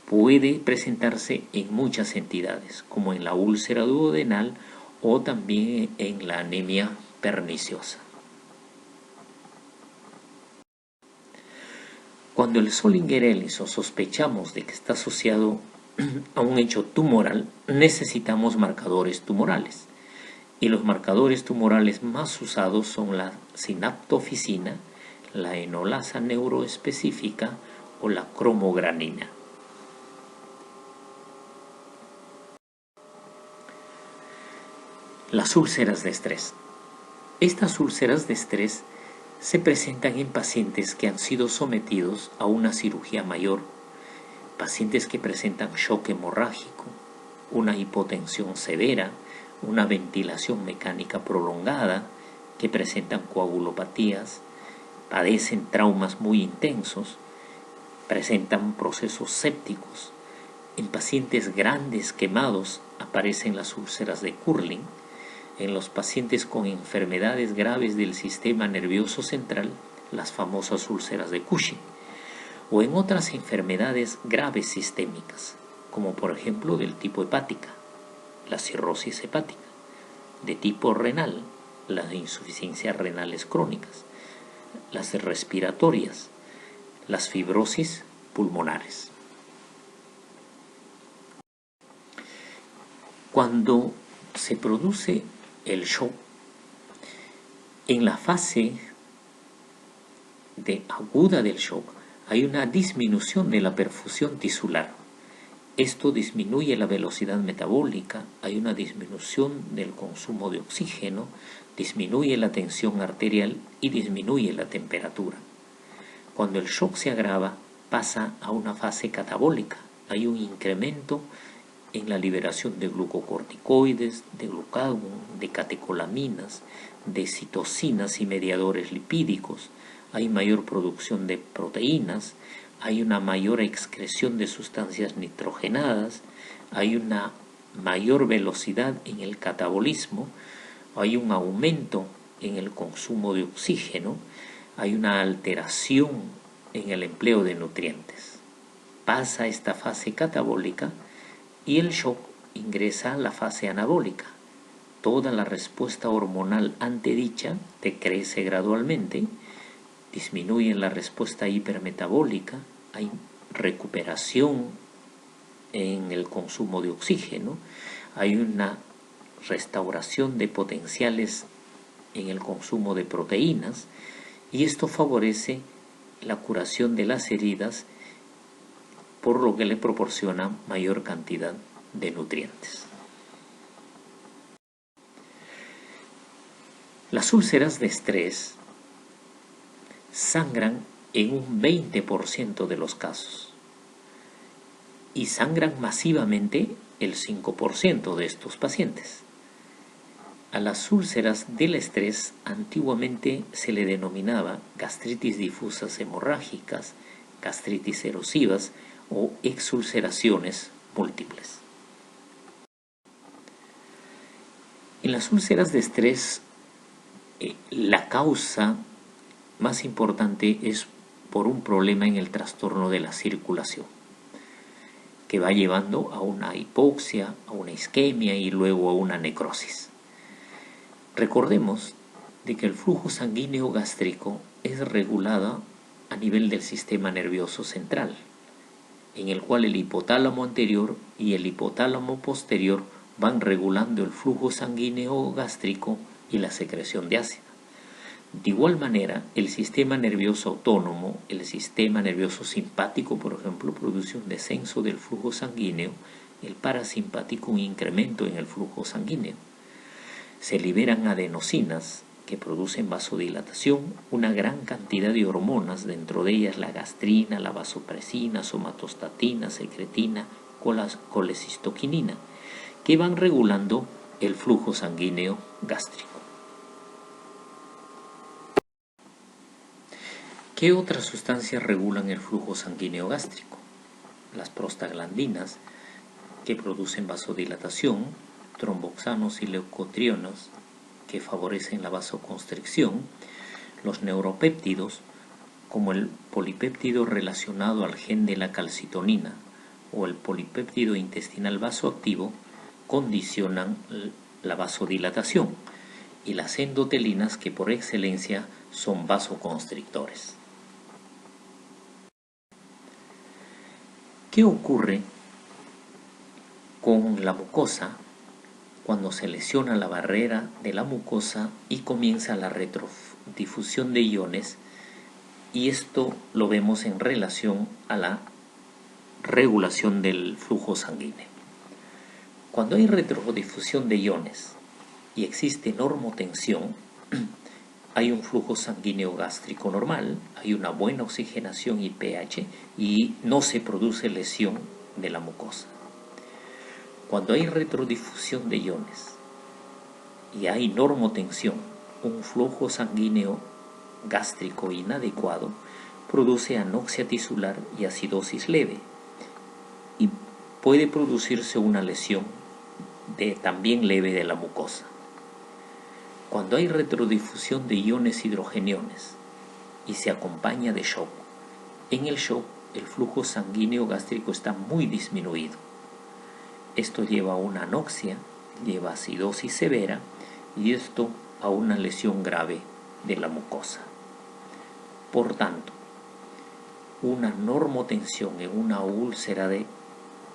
puede presentarse en muchas entidades, como en la úlcera duodenal o también en la anemia perniciosa. Cuando el Zollinger-Ellison sospechamos de que está asociado a un hecho tumoral, necesitamos marcadores tumorales. Y los marcadores tumorales más usados son la sinaptofisina, la enolasa neuroespecífica o la cromogranina. Las úlceras de estrés. Estas úlceras de estrés se presentan en pacientes que han sido sometidos a una cirugía mayor, pacientes que presentan shock hemorrágico, una hipotensión severa, una ventilación mecánica prolongada, que presentan coagulopatías, padecen traumas muy intensos, Presentan procesos sépticos. En pacientes grandes quemados aparecen las úlceras de Curling. En los pacientes con enfermedades graves del sistema nervioso central, las famosas úlceras de Cushing, o en otras enfermedades graves sistémicas, como por ejemplo del tipo hepática, la cirrosis hepática, de tipo renal, las insuficiencias renales crónicas, las respiratorias, las fibrosis pulmonares. Cuando se produce el shock, en la fase aguda del shock hay una disminución de la perfusión tisular. Esto disminuye la velocidad metabólica, hay una disminución del consumo de oxígeno, disminuye la tensión arterial y disminuye la temperatura. Cuando el shock se agrava, pasa a una fase catabólica. Hay un incremento en la liberación de glucocorticoides, de glucagón, de catecolaminas, de citocinas y mediadores lipídicos. Hay mayor producción de proteínas, hay una mayor excreción de sustancias nitrogenadas, hay una mayor velocidad en el catabolismo, hay un aumento en el consumo de oxígeno, hay una alteración en el empleo de nutrientes. Pasa esta fase catabólica y el shock ingresa a la fase anabólica. Toda la respuesta hormonal antedicha decrece gradualmente, disminuye la respuesta hipermetabólica, hay recuperación en el consumo de oxígeno, hay una restauración de potenciales en el consumo de proteínas, y esto favorece la curación de las heridas, por lo que le proporciona mayor cantidad de nutrientes. Las úlceras de estrés sangran en un 20% de los casos y sangran masivamente el 5% de estos pacientes. A las úlceras del estrés antiguamente se le denominaba gastritis difusas hemorrágicas, gastritis erosivas o exulceraciones múltiples. En las úlceras de estrés, la causa más importante es por un problema en el trastorno de la circulación, que va llevando a una hipoxia, a una isquemia y luego a una necrosis. Recordemos de que el flujo sanguíneo gástrico es regulado a nivel del sistema nervioso central, en el cual el hipotálamo anterior y el hipotálamo posterior van regulando el flujo sanguíneo gástrico y la secreción de ácido. De igual manera, el sistema nervioso autónomo, el sistema nervioso simpático, por ejemplo, produce un descenso del flujo sanguíneo, el parasimpático un incremento en el flujo sanguíneo. Se liberan adenosinas que producen vasodilatación, una gran cantidad de hormonas, dentro de ellas la gastrina, la vasopresina, somatostatina, secretina, colecistoquinina, que van regulando el flujo sanguíneo gástrico. ¿Qué otras sustancias regulan el flujo sanguíneo gástrico? Las prostaglandinas, que producen vasodilatación, tromboxanos y leucotrienos, que favorecen la vasoconstricción, los neuropéptidos, como el polipéptido relacionado al gen de la calcitonina o el polipéptido intestinal vasoactivo, condicionan la vasodilatación, y las endotelinas, que por excelencia son vasoconstrictores. ¿Qué ocurre con la mucosa cuando se lesiona la barrera de la mucosa y comienza la retrodifusión de iones? Y esto lo vemos en relación a la regulación del flujo sanguíneo. Cuando hay retrodifusión de iones y existe normotensión, hay un flujo sanguíneo gástrico normal, hay una buena oxigenación y pH y no se produce lesión de la mucosa. Cuando hay retrodifusión de iones y hay normotensión, un flujo sanguíneo gástrico inadecuado, produce anoxia tisular y acidosis leve, y puede producirse una lesión también leve de la mucosa. Cuando hay retrodifusión de iones hidrogeniones y se acompaña de shock, en el shock el flujo sanguíneo gástrico está muy disminuido. Esto lleva a una anoxia, lleva a acidosis severa y esto a una lesión grave de la mucosa. Por tanto, una normotensión en una úlcera de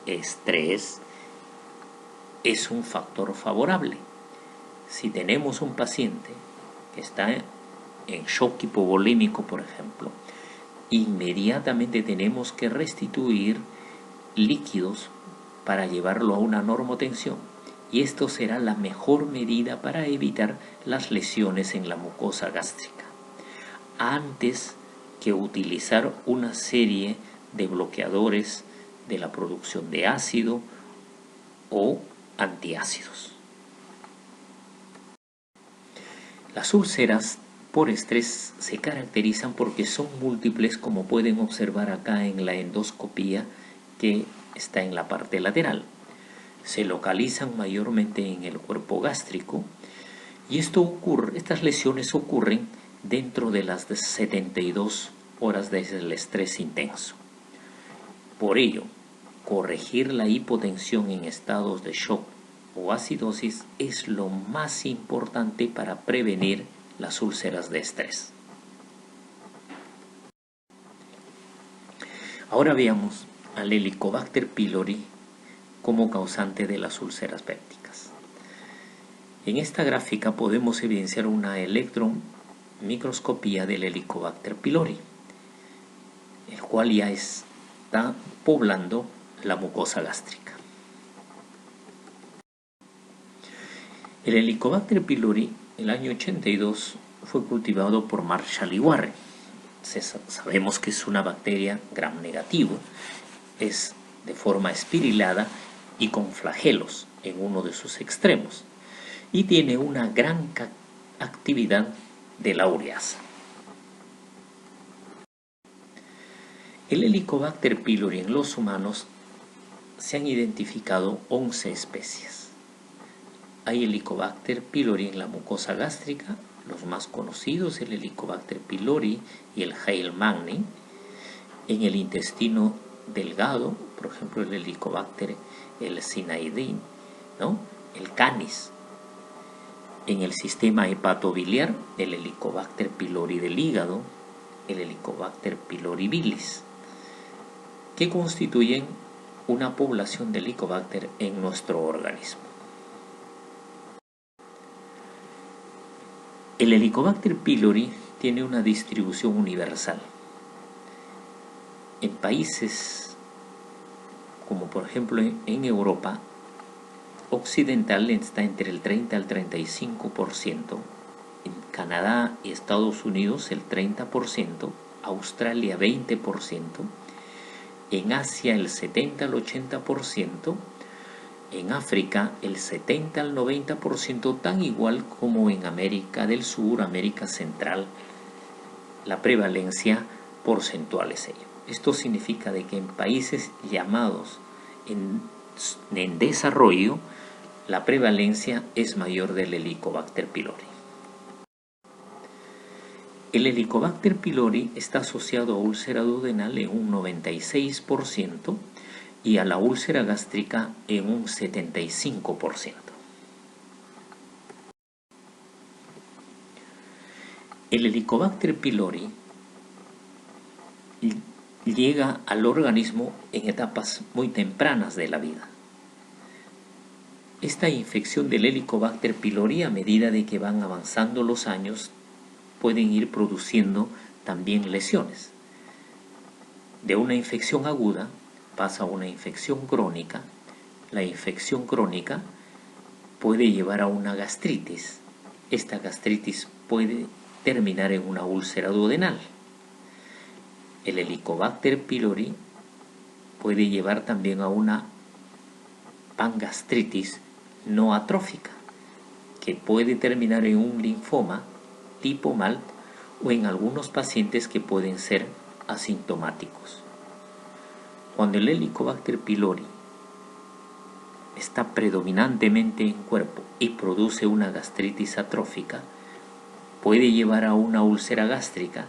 estrés es un factor favorable. Si tenemos un paciente que está en shock hipovolémico, por ejemplo, inmediatamente tenemos que restituir líquidos para llevarlo a una normotensión, y esto será la mejor medida para evitar las lesiones en la mucosa gástrica, antes que utilizar una serie de bloqueadores de la producción de ácido o antiácidos. Las úlceras por estrés se caracterizan porque son múltiples, como pueden observar acá en la endoscopía que está en la parte lateral. Se localizan mayormente en el cuerpo gástrico y estas lesiones ocurren dentro de las 72 horas del estrés intenso. Por ello, corregir la hipotensión en estados de shock o acidosis es lo más importante para prevenir las úlceras de estrés. Ahora veamos al Helicobacter pylori como causante de las úlceras pépticas. En esta gráfica podemos evidenciar una electron-microscopía del Helicobacter pylori, el cual ya está poblando la mucosa gástrica. El Helicobacter pylori, en el año 82, fue cultivado por Marshall y Warren. Sabemos que es una bacteria gram negativo, es de forma espirilada y con flagelos en uno de sus extremos, y tiene una gran actividad de la ureasa. El Helicobacter pylori en los humanos se han identificado 11 especies. Hay Helicobacter pylori en la mucosa gástrica, los más conocidos, el Helicobacter pylori y el Heilmanni. En el intestino delgado, por ejemplo, el Helicobacter Cnidae, el Canis. En el sistema hepatobiliar, el Helicobacter pylori del hígado, el Helicobacter pylori bilis, que constituyen una población de Helicobacter en nuestro organismo. El Helicobacter pylori tiene una distribución universal. En países como por ejemplo en Europa occidental está entre el 30 al 35%, en Canadá y Estados Unidos el 30%, Australia 20%, en Asia el 70 al 80%, en África el 70 al 90%, tan igual como en América del Sur, América Central, la prevalencia porcentual es ello. Esto significa de que en países llamados en desarrollo, la prevalencia es mayor del Helicobacter pylori. El Helicobacter pylori está asociado a úlcera duodenal en un 96% y a la úlcera gástrica en un 75%. El Helicobacter pylori llega al organismo en etapas muy tempranas de la vida. Esta infección del Helicobacter pylori, a medida de que van avanzando los años, pueden ir produciendo también lesiones. De una infección aguda pasa a una infección crónica. La infección crónica puede llevar a una gastritis. Esta gastritis puede terminar en una úlcera duodenal. El Helicobacter pylori puede llevar también a una pangastritis no atrófica, que puede terminar en un linfoma tipo MALT o en algunos pacientes que pueden ser asintomáticos. Cuando el Helicobacter pylori está predominantemente en cuerpo y produce una gastritis atrófica, puede llevar a una úlcera gástrica,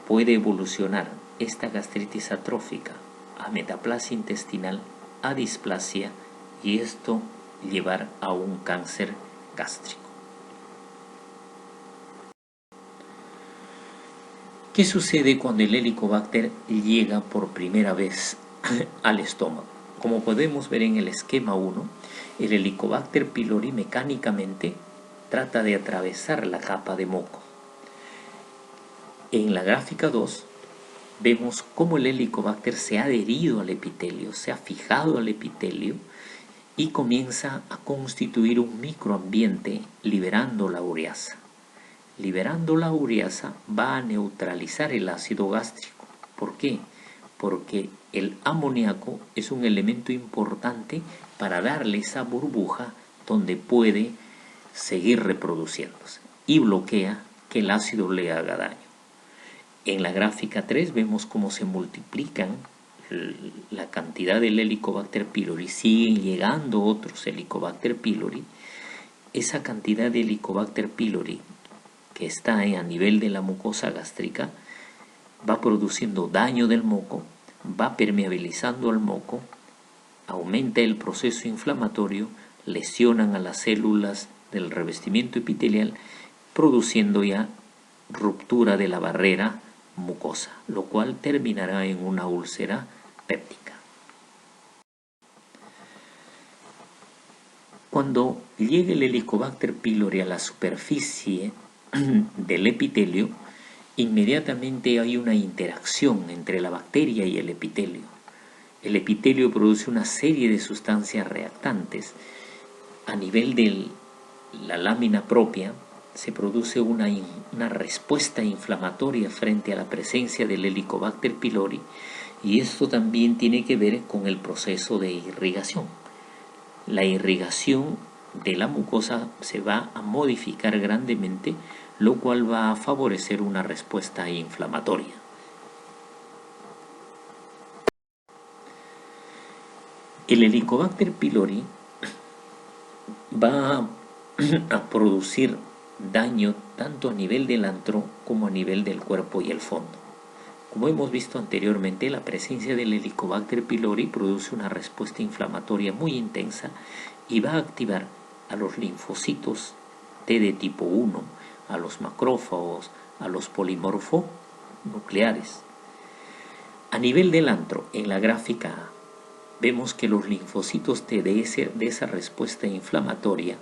puede evolucionar esta gastritis atrófica a metaplasia intestinal, a displasia, y esto llevar a un cáncer gástrico. ¿Qué sucede cuando el Helicobacter llega por primera vez al estómago? Como podemos ver en el esquema 1, el Helicobacter pylori mecánicamente trata de atravesar la capa de moco. En la gráfica 2 vemos cómo el Helicobacter se ha adherido al epitelio, se ha fijado al epitelio y comienza a constituir un microambiente liberando la ureasa. Liberando la ureasa va a neutralizar el ácido gástrico. ¿Por qué? Porque el amoníaco es un elemento importante para darle esa burbuja donde puede seguir reproduciéndose y bloquea que el ácido le haga daño. En la gráfica 3 vemos cómo se multiplican la cantidad del Helicobacter pylori, siguen llegando otros Helicobacter pylori. Esa cantidad de Helicobacter pylori que está a nivel de la mucosa gástrica va produciendo daño del moco, va permeabilizando al moco, aumenta el proceso inflamatorio, lesionan a las células del revestimiento epitelial, produciendo ya ruptura de la barrera mucosa, lo cual terminará en una úlcera péptica. Cuando llega el Helicobacter pylori a la superficie del epitelio, inmediatamente hay una interacción entre la bacteria y el epitelio. El epitelio produce una serie de sustancias reactantes. A nivel de la lámina propia se produce una respuesta inflamatoria frente a la presencia del Helicobacter pylori, y esto también tiene que ver con el proceso de irrigación. La irrigación de la mucosa se va a modificar grandemente, lo cual va a favorecer una respuesta inflamatoria. El Helicobacter pylori va a producir daño tanto a nivel del antro como a nivel del cuerpo y el fondo. Como hemos visto anteriormente, la presencia del Helicobacter pylori produce una respuesta inflamatoria muy intensa y va a activar a los linfocitos T de tipo 1, a los macrófagos, a los polimorfonucleares. A nivel del antro, en la gráfica A, vemos que los linfocitos T de esa respuesta inflamatoria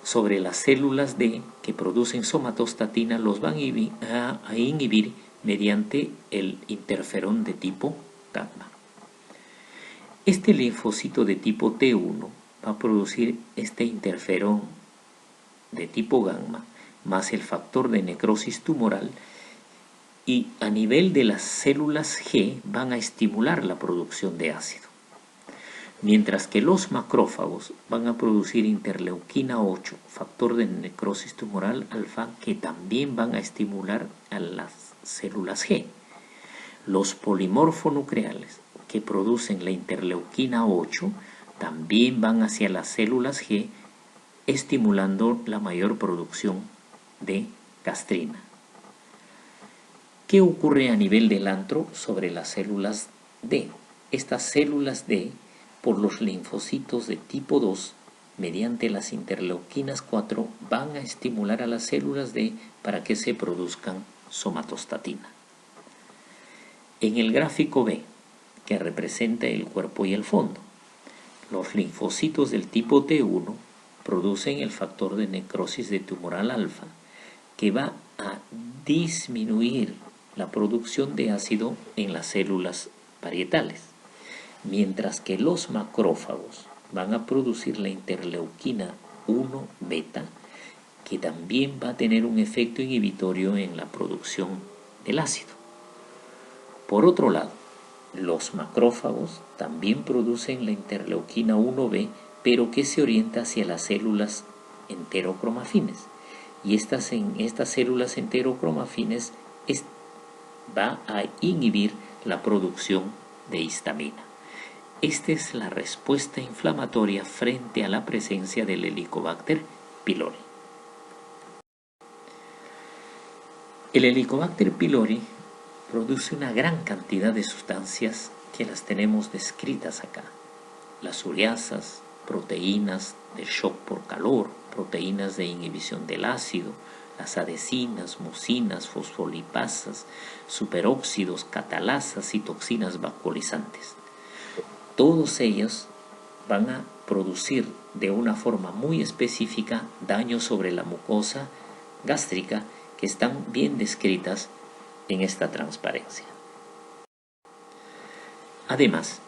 sobre las células D que producen somatostatina los van a inhibir mediante el interferón de tipo gamma. Este linfocito de tipo T1 va a producir este interferón de tipo gamma más el factor de necrosis tumoral, y a nivel de las células G van a estimular la producción de ácido, mientras que los macrófagos van a producir interleuquina 8, factor de necrosis tumoral alfa, que también van a estimular a las células G. Los polimorfonucleares que producen la interleuquina 8 también van hacia las células G, estimulando la mayor producción de gastrina. ¿Qué ocurre a nivel del antro sobre las células D? Estas células D, por los linfocitos de tipo 2, mediante las interleuquinas 4, van a estimular a las células D para que se produzcan somatostatina. En el gráfico B, que representa el cuerpo y el fondo, los linfocitos del tipo T1 producen el factor de necrosis de tumoral alfa, que va a disminuir la producción de ácido en las células parietales, mientras que los macrófagos van a producir la interleuquina 1 beta, que también va a tener un efecto inhibitorio en la producción del ácido. Por otro lado, los macrófagos también producen la interleuquina 1b, pero que se orienta hacia las células enterocromafines, y estas células enterocromafines va a inhibir la producción de histamina. Esta es la respuesta inflamatoria frente a la presencia del Helicobacter pylori. El Helicobacter pylori produce una gran cantidad de sustancias que las tenemos descritas acá. Las ureasas, proteínas de shock por calor, proteínas de inhibición del ácido, las adhesinas, mucinas, fosfolipasas, superóxidos, catalasas y toxinas vacuolizantes. Todos ellos van a producir de una forma muy específica daño sobre la mucosa gástrica que están bien descritas en esta transparencia. Además,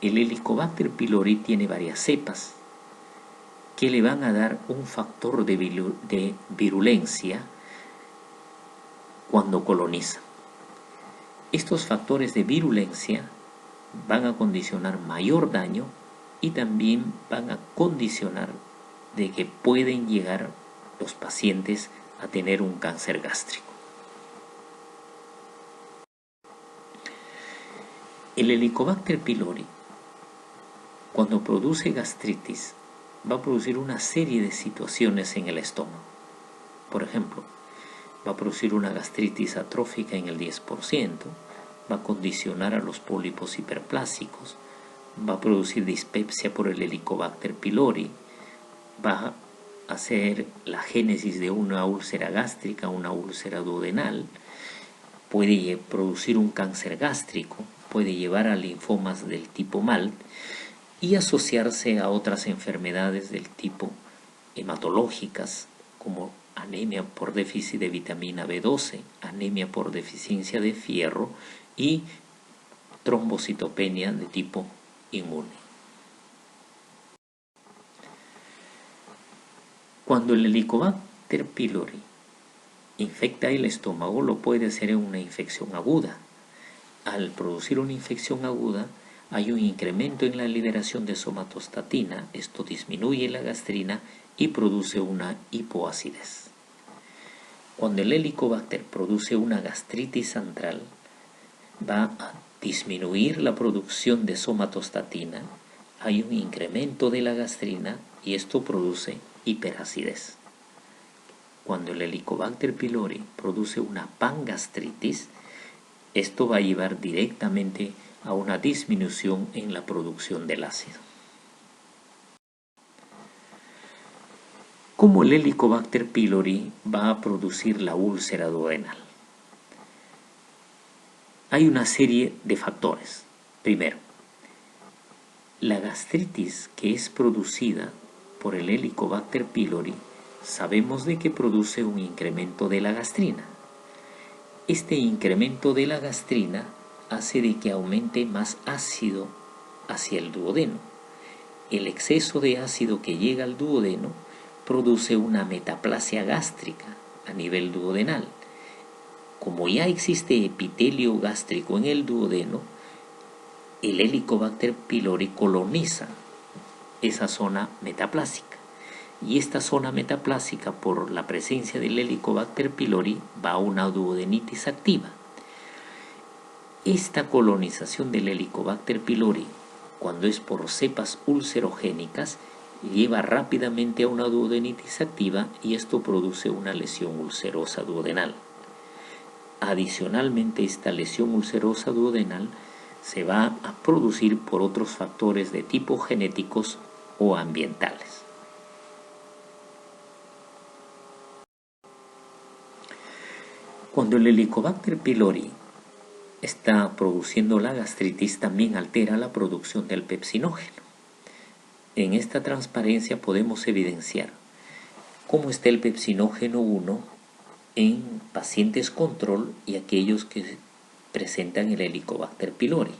el Helicobacter pylori tiene varias cepas que le van a dar un factor de virulencia cuando coloniza. Estos factores de virulencia van a condicionar mayor daño y también van a condicionar de que pueden llegar los pacientes a tener un cáncer gástrico. El Helicobacter pylori, cuando produce gastritis, va a producir una serie de situaciones en el estómago. Por ejemplo, va a producir una gastritis atrófica en el 10%, va a condicionar a los pólipos hiperplásicos, va a producir dispepsia por el Helicobacter pylori, va a hacer la génesis de una úlcera gástrica, una úlcera duodenal, puede producir un cáncer gástrico, puede llevar a linfomas del tipo MALT y asociarse a otras enfermedades del tipo hematológicas como anemia por déficit de vitamina B12, anemia por deficiencia de fierro y trombocitopenia de tipo inmune. Cuando el Helicobacter pylori infecta el estómago, lo puede hacer en una infección aguda. Al producir una infección aguda, hay un incremento en la liberación de somatostatina, esto disminuye la gastrina y produce una hipoacidez. Cuando el Helicobacter produce una gastritis antral, va a disminuir la producción de somatostatina, hay un incremento de la gastrina y esto produce hiperacidez. Cuando el Helicobacter pylori produce una pangastritis, esto va a llevar directamente a una disminución en la producción del ácido. ¿Cómo el Helicobacter pylori va a producir la úlcera duodenal? Hay una serie de factores. Primero, la gastritis que es producida por el Helicobacter pylori, sabemos de que produce un incremento de la gastrina. Este incremento de la gastrina hace de que aumente más ácido hacia el duodeno. El exceso de ácido que llega al duodeno produce una metaplasia gástrica a nivel duodenal. Como ya existe epitelio gástrico en el duodeno, el Helicobacter pylori coloniza esa zona metaplásica. Y esta zona metaplásica, por la presencia del Helicobacter pylori, va a una duodenitis activa. Esta colonización del Helicobacter pylori, cuando es por cepas ulcerogénicas, lleva rápidamente a una duodenitis activa y esto produce una lesión ulcerosa duodenal. Adicionalmente, esta lesión ulcerosa duodenal se va a producir por otros factores de tipo genéticos o ambientales. Cuando el Helicobacter pylori está produciendo la gastritis, también altera la producción del pepsinógeno. En esta transparencia podemos evidenciar cómo está el pepsinógeno 1 en pacientes control y aquellos que presentan el Helicobacter pylori.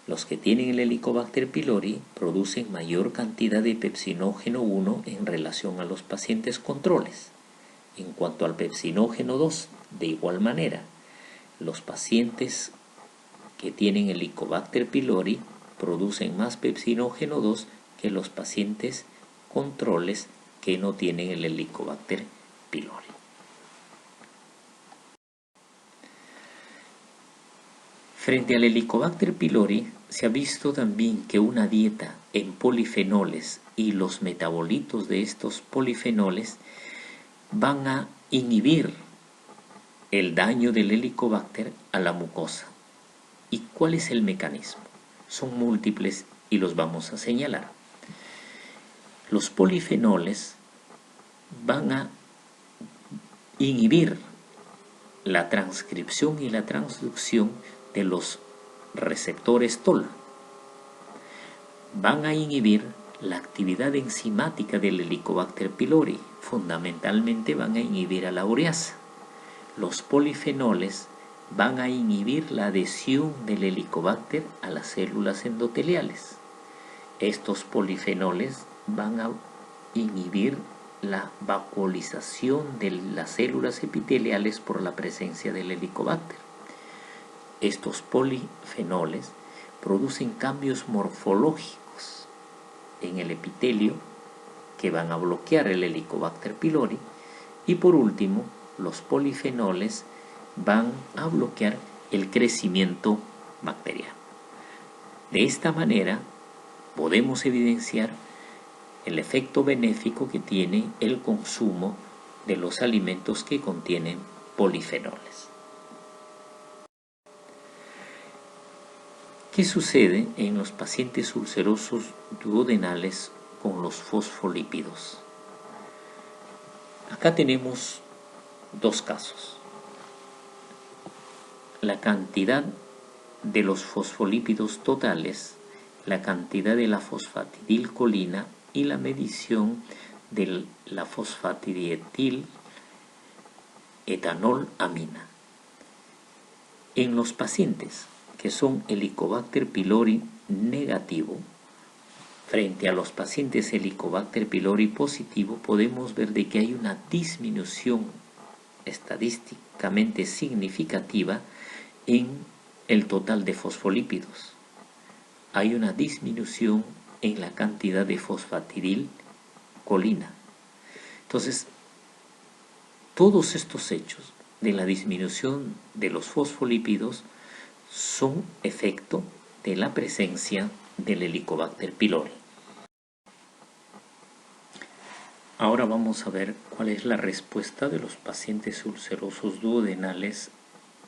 Los que tienen el Helicobacter pylori producen mayor cantidad de pepsinógeno 1 en relación a los pacientes controles. En cuanto al pepsinógeno 2, de igual manera, los pacientes que tienen el Helicobacter pylori producen más pepsinógeno 2 que los pacientes controles que no tienen el Helicobacter pylori. Frente al Helicobacter pylori, se ha visto también que una dieta en polifenoles y los metabolitos de estos polifenoles van a inhibir el daño del Helicobacter a la mucosa. ¿Y cuál es el mecanismo? Son múltiples y los vamos a señalar. Los polifenoles van a inhibir la transcripción y la transducción de los receptores TOL. Van a inhibir la actividad enzimática del Helicobacter pylori. Fundamentalmente van a inhibir a la ureasa. Los polifenoles van a inhibir la adhesión del Helicobacter a las células endoteliales. Estos polifenoles van a inhibir la vacuolización de las células epiteliales por la presencia del Helicobacter. Estos polifenoles producen cambios morfológicos en el epitelio que van a bloquear el Helicobacter pylori, y por último, los polifenoles van a bloquear el crecimiento bacteriano. De esta manera podemos evidenciar el efecto benéfico que tiene el consumo de los alimentos que contienen polifenoles. ¿Qué sucede en los pacientes ulcerosos duodenales con los fosfolípidos? Acá tenemos dos casos. La cantidad de los fosfolípidos totales, la cantidad de la fosfatidilcolina y la medición de la fosfatidietil etanolamina. En los pacientes que son Helicobacter pylori negativo, frente a los pacientes Helicobacter pylori positivo, podemos ver de que hay una disminución estadísticamente significativa en el total de fosfolípidos. Hay una disminución en la cantidad de fosfatidilcolina. Entonces, todos estos hechos de la disminución de los fosfolípidos son efecto de la presencia del Helicobacter pylori. Ahora vamos a ver cuál es la respuesta de los pacientes ulcerosos duodenales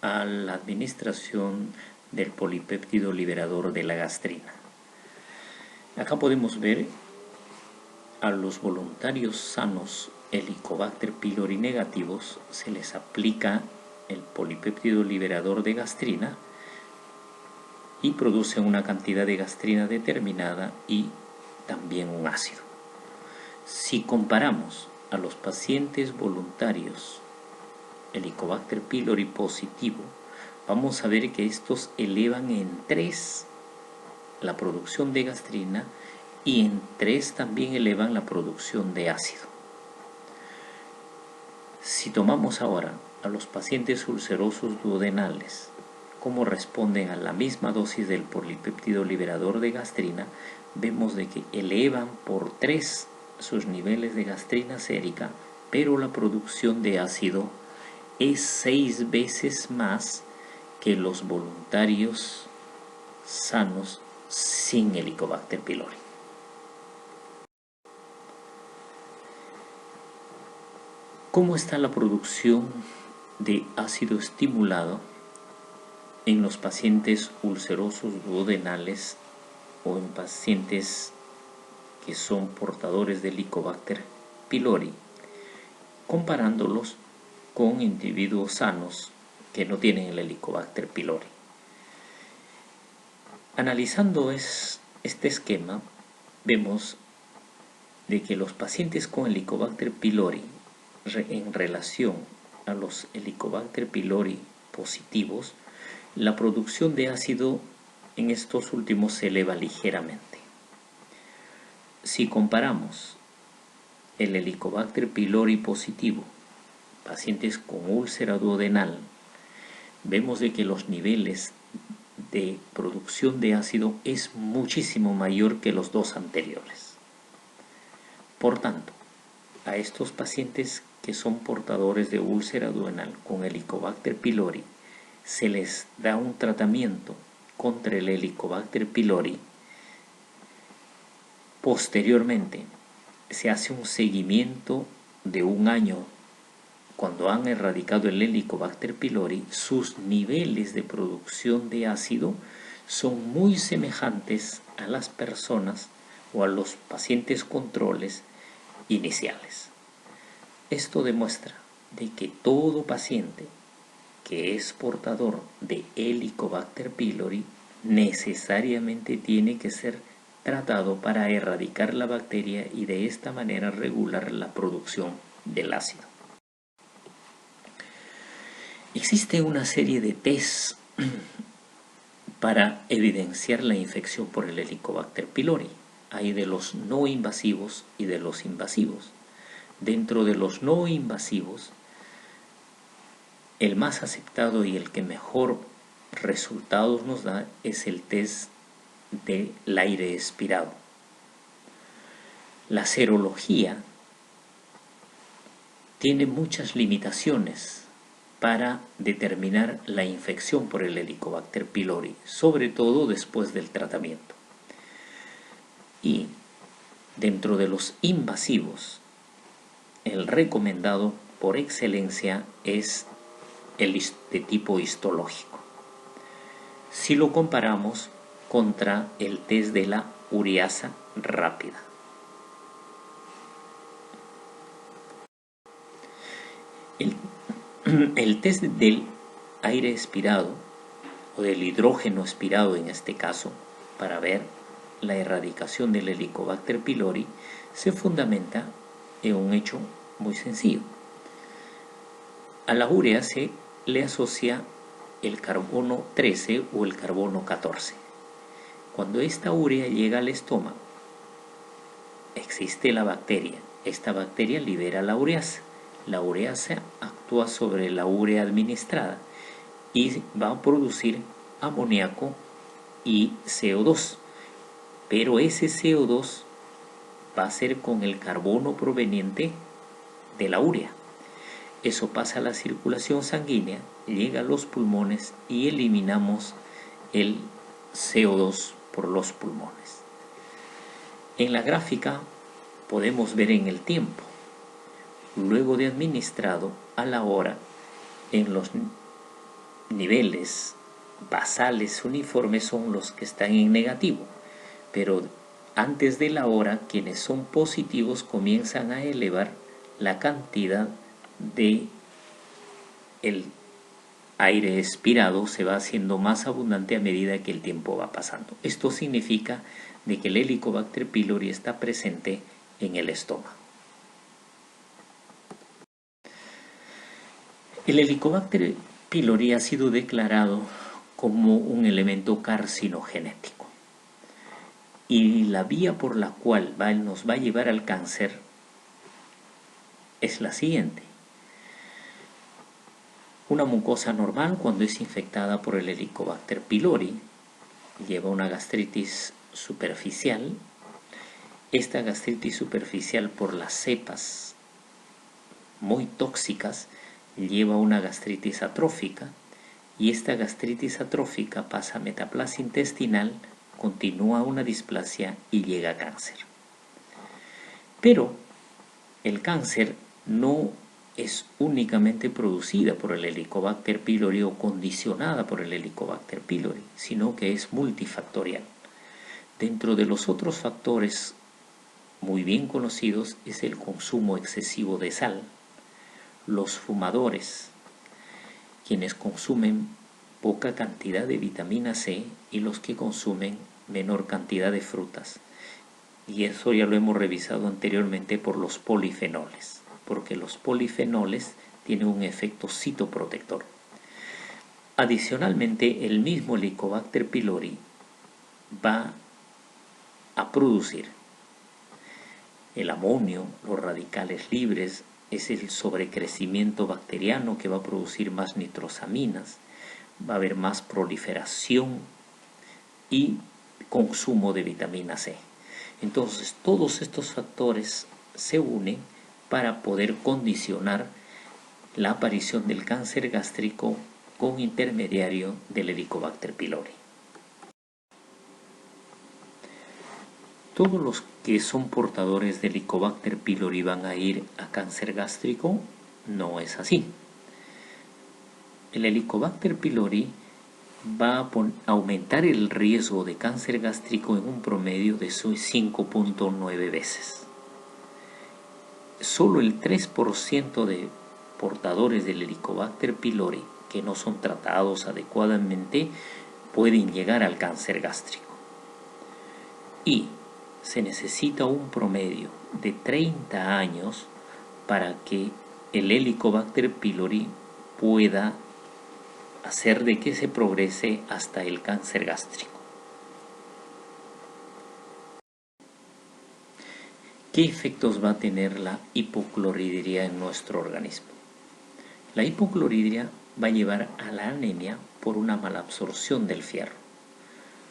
a la administración del polipéptido liberador de la gastrina. Acá podemos ver a los voluntarios sanos Helicobacter pylori negativos, se les aplica el polipéptido liberador de gastrina y produce una cantidad de gastrina determinada y también un ácido. Si comparamos a los pacientes voluntarios Helicobacter pylori positivo, vamos a ver que estos elevan en 3 la producción de gastrina y en 3 también elevan la producción de ácido. Si tomamos ahora a los pacientes ulcerosos duodenales, cómo responden a la misma dosis del polipéptido liberador de gastrina, vemos de que elevan por 3 sus niveles de gastrina sérica, pero la producción de ácido es 6 veces más que los voluntarios sanos sin Helicobacter pylori. ¿Cómo está la producción de ácido estimulado en los pacientes ulcerosos duodenales o en pacientes que son portadores de Helicobacter pylori, comparándolos con individuos sanos que no tienen el Helicobacter pylori? Analizando este esquema, vemos de que los pacientes con Helicobacter pylori en relación a los Helicobacter pylori positivos, la producción de ácido en estos últimos se eleva ligeramente. Si comparamos el Helicobacter pylori positivo, pacientes con úlcera duodenal, vemos de que los niveles de producción de ácido es muchísimo mayor que los dos anteriores. Por tanto, a estos pacientes que son portadores de úlcera duodenal con Helicobacter pylori, se les da un tratamiento contra el Helicobacter pylori. Posteriormente se hace un seguimiento de un año. Cuando han erradicado el Helicobacter pylori, sus niveles de producción de ácido son muy semejantes a las personas o a los pacientes controles iniciales. Esto demuestra de que todo paciente que es portador de Helicobacter pylori necesariamente tiene que ser tratado para erradicar la bacteria y de esta manera regular la producción del ácido. Existe una serie de tests para evidenciar la infección por el Helicobacter pylori. Hay de los no invasivos y de los invasivos. Dentro de los no invasivos, el más aceptado y el que mejor resultados nos da es el test del aire expirado. La serología tiene muchas limitaciones para determinar la infección por el Helicobacter pylori, sobre todo después del tratamiento. Y dentro de los invasivos, el recomendado por excelencia es el de tipo histológico. Si lo comparamos contra el test de la ureasa rápida. El test del aire expirado o del hidrógeno expirado en este caso, para ver la erradicación del Helicobacter pylori, se fundamenta en un hecho muy sencillo. A la urea se le asocia el carbono 13 o el carbono 14. Cuando esta urea llega al estómago, existe la bacteria. Esta bacteria libera la ureasa. La ureasa actúa sobre la urea administrada y va a producir amoníaco y CO2. Pero ese CO2 va a ser con el carbono proveniente de la urea. Eso pasa a la circulación sanguínea, llega a los pulmones y eliminamos el CO2 por los pulmones. En la gráfica podemos ver en el tiempo, luego de administrado, a la hora, en los niveles basales uniformes son los que están en negativo, pero antes de la hora, quienes son positivos comienzan a elevar la cantidad de el aire expirado, se va haciendo más abundante a medida que el tiempo va pasando. Esto significa de que el Helicobacter pylori está presente en el estómago. El Helicobacter pylori ha sido declarado como un elemento carcinogenético y la vía por la cual nos va a llevar al cáncer es la siguiente. Una mucosa normal, cuando es infectada por el Helicobacter pylori, lleva una gastritis superficial. Esta gastritis superficial, por las cepas muy tóxicas, lleva una gastritis atrófica, y esta gastritis atrófica pasa a metaplasia intestinal, continúa una displasia y llega a cáncer. Pero el cáncer no es únicamente producida por el Helicobacter pylori o condicionada por el Helicobacter pylori, sino que es multifactorial. Dentro de los otros factores muy bien conocidos es el consumo excesivo de sal, los fumadores, quienes consumen poca cantidad de vitamina C y los que consumen menor cantidad de frutas. Y eso ya lo hemos revisado anteriormente por los polifenoles, porque los polifenoles tienen un efecto citoprotector. Adicionalmente, el mismo Helicobacter pylori va a producir el amonio, los radicales libres, es el sobrecrecimiento bacteriano que va a producir más nitrosaminas, va a haber más proliferación y consumo de vitamina C. Entonces, todos estos factores se unen para poder condicionar la aparición del cáncer gástrico con intermediario del Helicobacter pylori. ¿Todos los que son portadores del Helicobacter pylori van a ir a cáncer gástrico? No es así. El Helicobacter pylori va a aumentar el riesgo de cáncer gástrico en un promedio de 5.9 veces. Solo el 3% de portadores del Helicobacter pylori que no son tratados adecuadamente pueden llegar al cáncer gástrico. Y se necesita un promedio de 30 años para que el Helicobacter pylori pueda hacer de que se progrese hasta el cáncer gástrico. ¿Qué efectos va a tener la hipocloridria en nuestro organismo? La hipocloridria va a llevar a la anemia por una mala absorción del fierro.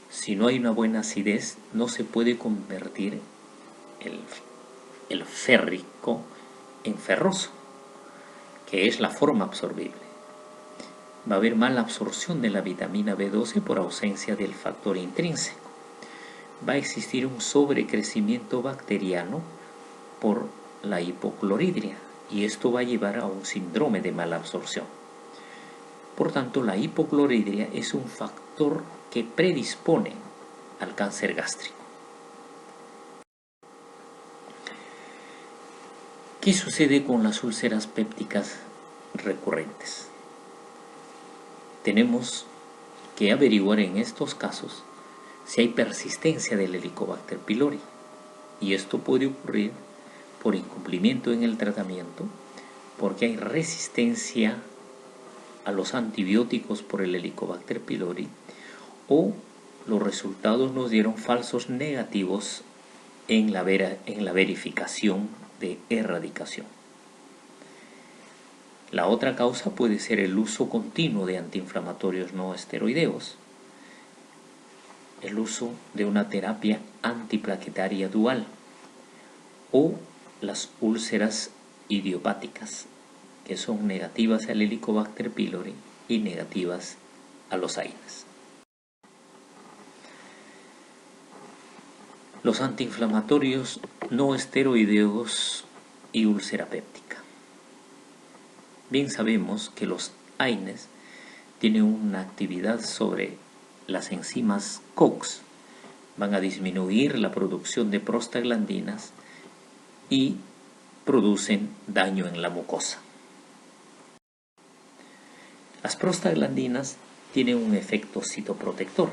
Si no hay una buena acidez, no se puede convertir el férrico en ferroso, que es la forma absorbible. Va a haber mala absorción de la vitamina B12 por ausencia del factor intrínseco. Va a existir un sobrecrecimiento bacteriano por la hipocloridria y esto va a llevar a un síndrome de mala absorción. Por tanto, la hipocloridria es un factor que predispone al cáncer gástrico. ¿Qué sucede con las úlceras pépticas recurrentes? Tenemos que averiguar en estos casos si hay persistencia del Helicobacter pylori, y esto puede ocurrir por incumplimiento en el tratamiento, porque hay resistencia a los antibióticos por el Helicobacter pylori, o los resultados nos dieron falsos negativos en la verificación de erradicación. La otra causa puede ser el uso continuo de antiinflamatorios no esteroideos, el uso de una terapia antiplaquetaria dual o las úlceras idiopáticas, que son negativas al Helicobacter pylori y negativas a los AINES. Los antiinflamatorios no esteroideos y úlcera péptica. Bien sabemos que los AINES tienen una actividad sobre las enzimas COX, van a disminuir la producción de prostaglandinas y producen daño en la mucosa. Las prostaglandinas tienen un efecto citoprotector,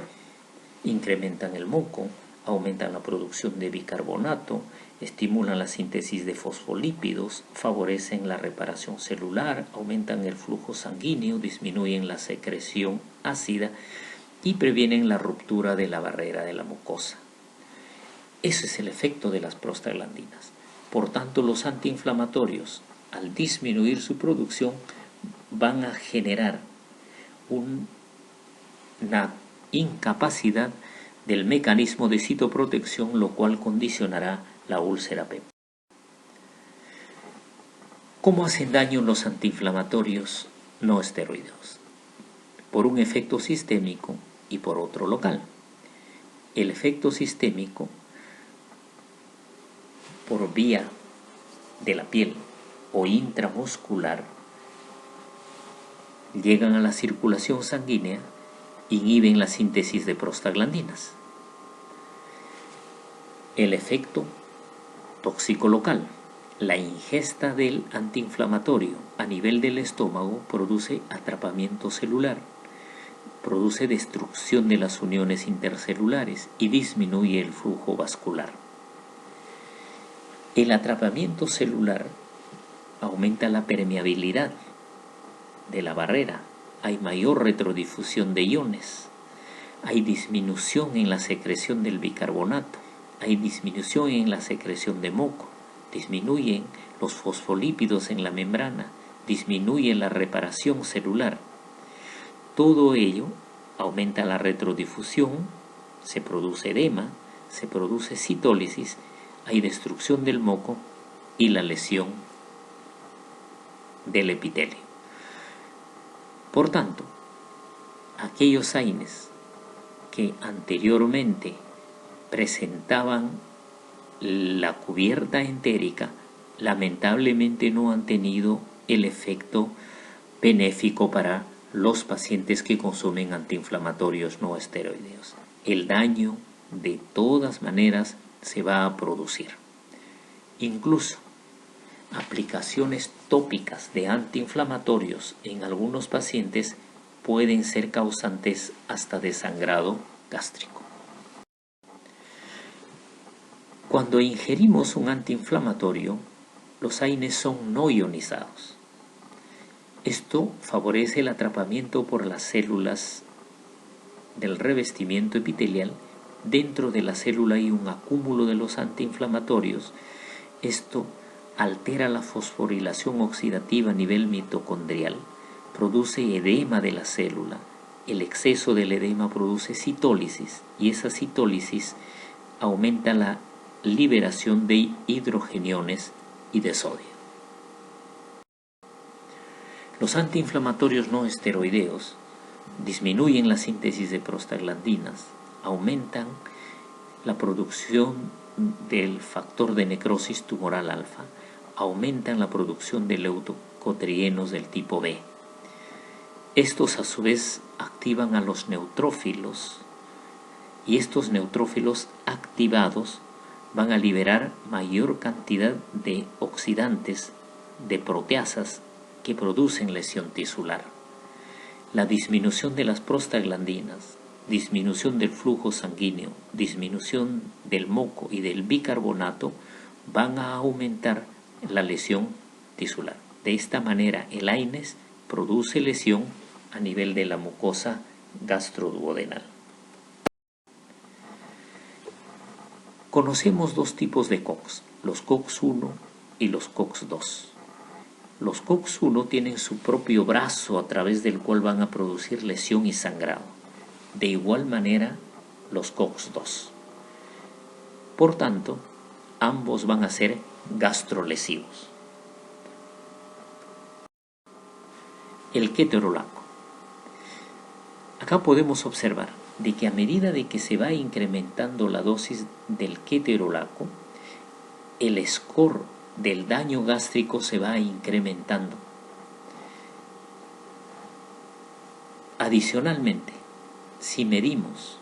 incrementan el moco, aumentan la producción de bicarbonato, estimulan la síntesis de fosfolípidos, favorecen la reparación celular, aumentan el flujo sanguíneo, disminuyen la secreción ácida y previenen la ruptura de la barrera de la mucosa. Ese es el efecto de las prostaglandinas. Por tanto, los antiinflamatorios, al disminuir su producción, van a generar una incapacidad del mecanismo de citoprotección, lo cual condicionará la úlcera péptica. ¿Cómo hacen daño los antiinflamatorios no esteroideos? Por un efecto sistémico y por otro local. El efecto sistémico por vía de la piel o intramuscular llegan a la circulación sanguínea, inhiben la síntesis de prostaglandinas. El efecto tóxico local. La ingesta del antiinflamatorio a nivel del estómago produce atrapamiento celular, produce destrucción de las uniones intercelulares y disminuye el flujo vascular. El atrapamiento celular aumenta la permeabilidad de la barrera, hay mayor retrodifusión de iones, hay disminución en la secreción del bicarbonato, hay disminución en la secreción de moco, disminuyen los fosfolípidos en la membrana, disminuye la reparación celular. Todo ello aumenta la retrodifusión, se produce edema, se produce citólisis, hay destrucción del moco y la lesión del epitelio. Por tanto, aquellos AINES que anteriormente presentaban la cubierta entérica, lamentablemente no han tenido el efecto benéfico para los pacientes que consumen antiinflamatorios no esteroideos. El daño de todas maneras se va a producir. Incluso aplicaciones tópicas de antiinflamatorios en algunos pacientes pueden ser causantes hasta de sangrado gástrico. Cuando ingerimos un antiinflamatorio, los AINES son no ionizados. Esto favorece el atrapamiento por las células del revestimiento epitelial. Dentro de la célula hay un acúmulo de los antiinflamatorios. Esto altera la fosforilación oxidativa a nivel mitocondrial, produce edema de la célula. El exceso del edema produce citólisis y esa citólisis aumenta la liberación de hidrogeniones y de sodio. Los antiinflamatorios no esteroideos disminuyen la síntesis de prostaglandinas, aumentan la producción del factor de necrosis tumoral alfa, aumentan la producción de leucotrienos del tipo B. Estos a su vez activan a los neutrófilos y estos neutrófilos activados van a liberar mayor cantidad de oxidantes, de proteasas que producen lesión tisular. La disminución de las prostaglandinas, disminución del flujo sanguíneo, disminución del moco y del bicarbonato van a aumentar la lesión tisular. De esta manera el AINES produce lesión a nivel de la mucosa gastroduodenal. Conocemos dos tipos de COX, los COX-1 y los COX-2. Los COX-1 tienen su propio brazo a través del cual van a producir lesión y sangrado. De igual manera, los COX-2. Por tanto, ambos van a ser gastrolesivos. El ketorolaco. Acá podemos observar de que a medida de que se va incrementando la dosis del ketorolaco, el score del daño gástrico se va incrementando. Adicionalmente, si medimos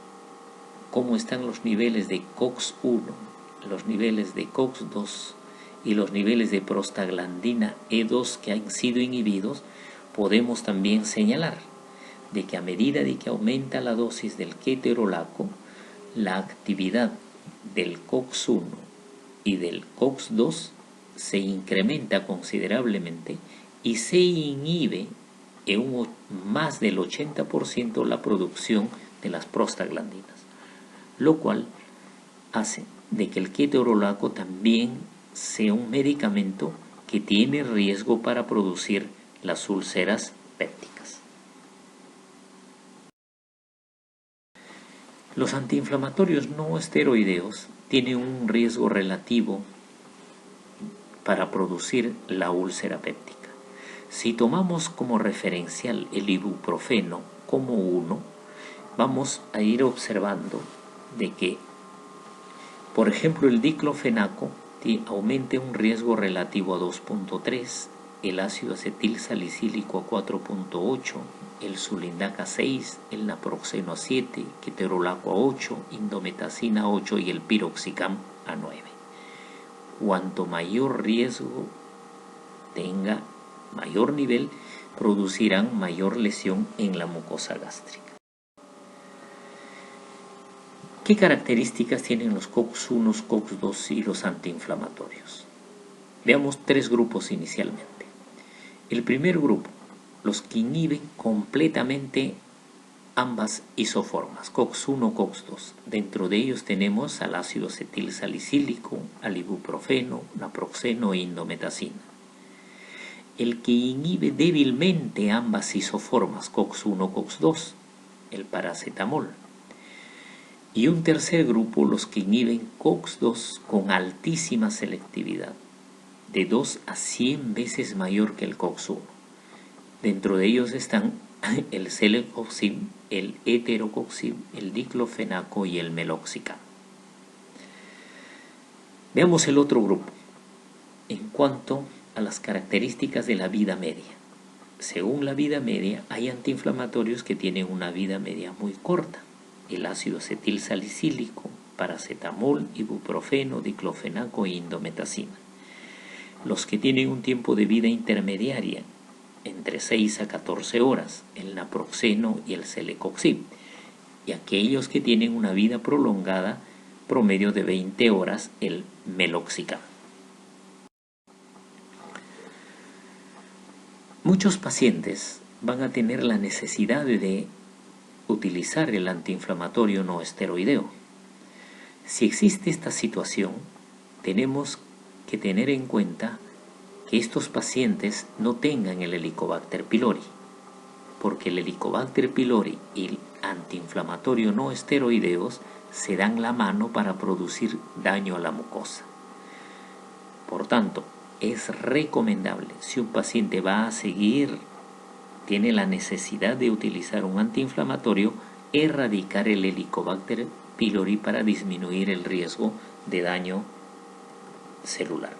cómo están los niveles de COX-1, los niveles de COX-2 y los niveles de prostaglandina E2 que han sido inhibidos, podemos también señalar de que a medida de que aumenta la dosis del ketorolaco, la actividad del COX-1 y del COX-2 se incrementa considerablemente y se inhibe en más del 80% la producción de las prostaglandinas, lo cual hace de que el ketorolaco también sea un medicamento que tiene riesgo para producir las úlceras pépticas. Los antiinflamatorios no esteroideos tienen un riesgo relativo para producir la úlcera péptica. Si tomamos como referencial el ibuprofeno como 1, vamos a ir observando de que, por ejemplo, el diclofenaco aumenta un riesgo relativo a 2.3, el ácido acetil salicílico a 4.8, el sulindac a 6, el naproxeno a 7, ketorolaco a 8, indometacina a 8 y el piroxicam a 9. Cuanto mayor riesgo tenga, mayor nivel, producirán mayor lesión en la mucosa gástrica. ¿Qué características tienen los COX-1, COX-2 y los antiinflamatorios? Veamos tres grupos inicialmente. El primer grupo, los que inhiben completamente ambas isoformas, COX-1, COX-2. Dentro de ellos tenemos al ácido acetil salicílico, al ibuprofeno, naproxeno e indometacina. El que inhibe débilmente ambas isoformas, COX-1, COX-2, el paracetamol. Y un tercer grupo, los que inhiben COX-2 con altísima selectividad, de 2 a 100 veces mayor que el COX-1. Dentro de ellos están el celecoxib, el heterocoxib, el diclofenaco y el meloxicam. Veamos el otro grupo. En cuanto a las características de la vida media. Según la vida media, hay antiinflamatorios que tienen una vida media muy corta. El ácido acetilsalicílico, paracetamol, ibuprofeno, diclofenaco e indometacina. Los que tienen un tiempo de vida intermediaria, entre 6 a 14 horas, el naproxeno y el celecoxib. Y aquellos que tienen una vida prolongada, promedio de 20 horas, el meloxicam. Muchos pacientes van a tener la necesidad de utilizar el antiinflamatorio no esteroideo. Si existe esta situación, tenemos que tener en cuenta que estos pacientes no tengan el Helicobacter pylori, porque el Helicobacter pylori y el antiinflamatorio no esteroideos se dan la mano para producir daño a la mucosa. Por tanto, es recomendable, si un paciente va a seguir, tiene la necesidad de utilizar un antiinflamatorio, erradicar el Helicobacter pylori para disminuir el riesgo de daño celular.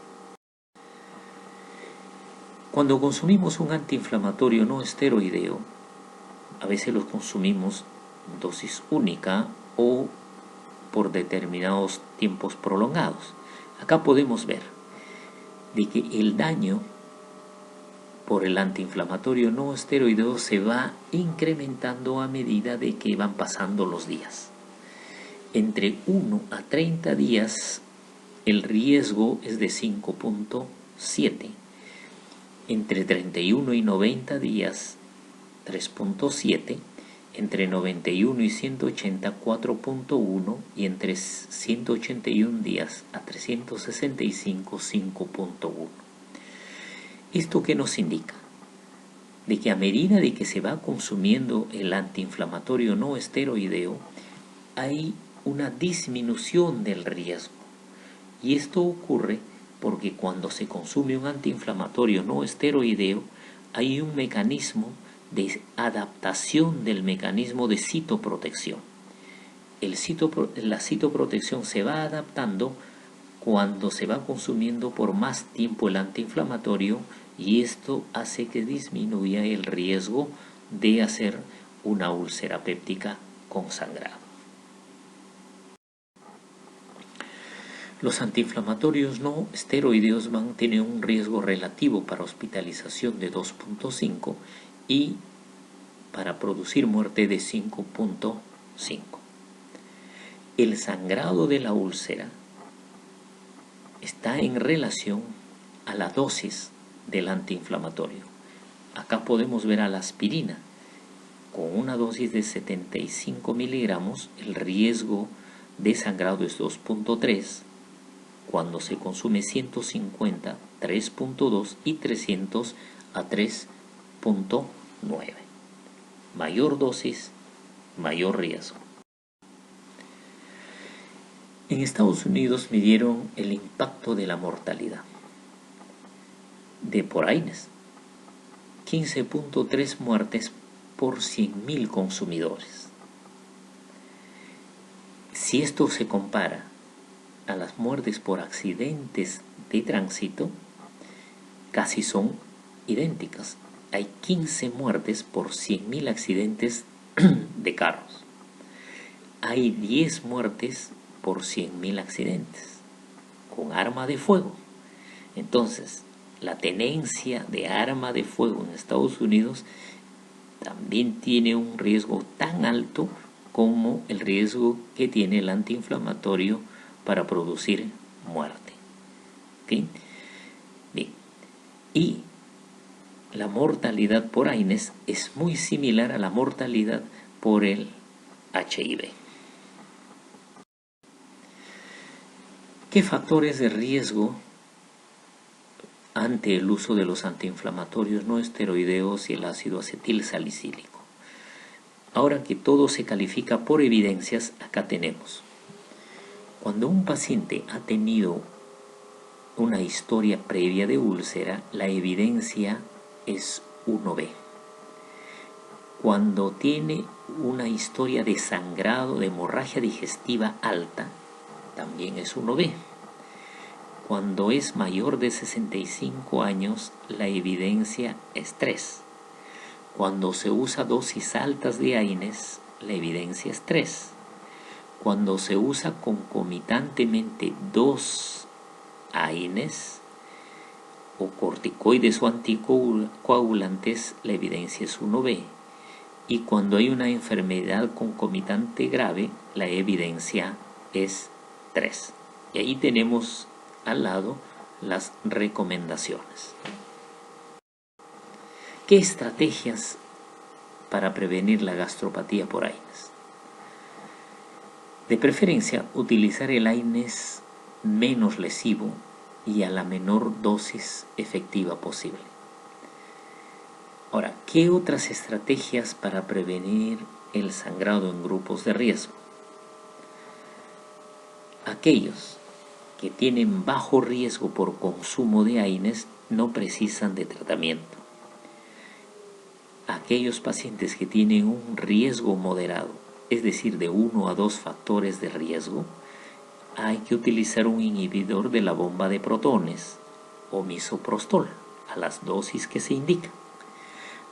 Cuando consumimos un antiinflamatorio no esteroideo, a veces los consumimos en dosis única o por determinados tiempos prolongados. Acá podemos ver de que el daño por el antiinflamatorio no esteroideo se va incrementando a medida de que van pasando los días. Entre 1 a 30 días el riesgo es de 5.7. Entre 31 y 90 días 3.7. Entre 91 y 180, 4.1, y entre 181 días a 365, 5.1. ¿Esto qué nos indica? De que a medida de que se va consumiendo el antiinflamatorio no esteroideo, hay una disminución del riesgo. Y esto ocurre porque cuando se consume un antiinflamatorio no esteroideo, hay un mecanismo de adaptación del mecanismo de citoprotección. La citoprotección se va adaptando cuando se va consumiendo por más tiempo el antiinflamatorio, y esto hace que disminuya el riesgo de hacer una úlcera péptica con sangrado. Los antiinflamatorios no esteroideos tienen un riesgo relativo para hospitalización de 2.5 y para producir muerte de 5.5. El sangrado de la úlcera está en relación a la dosis del antiinflamatorio. Acá podemos ver a la aspirina. Con una dosis de 75 miligramos, el riesgo de sangrado es 2.3. Cuando se consume 150, 3.2, y 300 a 3.9. Mayor dosis, mayor riesgo. En Estados Unidos midieron el impacto de la mortalidad de por AINES. 15.3 muertes por 100.000 consumidores. Si esto se compara a las muertes por accidentes de tránsito, casi son idénticas. Hay 15 muertes por 100.000 accidentes de carros. Hay 10 muertes por 100.000 accidentes con arma de fuego. Entonces, la tenencia de arma de fuego en Estados Unidos también tiene un riesgo tan alto como el riesgo que tiene el antiinflamatorio para producir muerte. ¿Okay? Bien. Y la mortalidad por AINES es muy similar a la mortalidad por el HIV. ¿Qué factores de riesgo ante el uso de los antiinflamatorios no esteroideos y el ácido acetilsalicílico? Ahora que todo se califica por evidencias, acá tenemos. Cuando un paciente ha tenido una historia previa de úlcera, la evidencia es 1B. Cuando tiene una historia de sangrado, de hemorragia digestiva alta, también es 1B. Cuando es mayor de 65 años, la evidencia es 3. Cuando se usa dosis altas de AINES, la evidencia es 3. Cuando se usa concomitantemente 2 AINES o corticoides o anticoagulantes, la evidencia es 1B. Y cuando hay una enfermedad concomitante grave, la evidencia es 3. Y ahí tenemos al lado las recomendaciones. ¿Qué estrategias para prevenir la gastropatía por AINES? De preferencia, utilizar el AINES menos lesivo y a la menor dosis efectiva posible. Ahora, ¿qué otras estrategias para prevenir el sangrado en grupos de riesgo? Aquellos que tienen bajo riesgo por consumo de AINES no precisan de tratamiento. Aquellos pacientes que tienen un riesgo moderado, es decir, de 1 a 2 factores de riesgo, hay que utilizar un inhibidor de la bomba de protones o misoprostol a las dosis que se indican.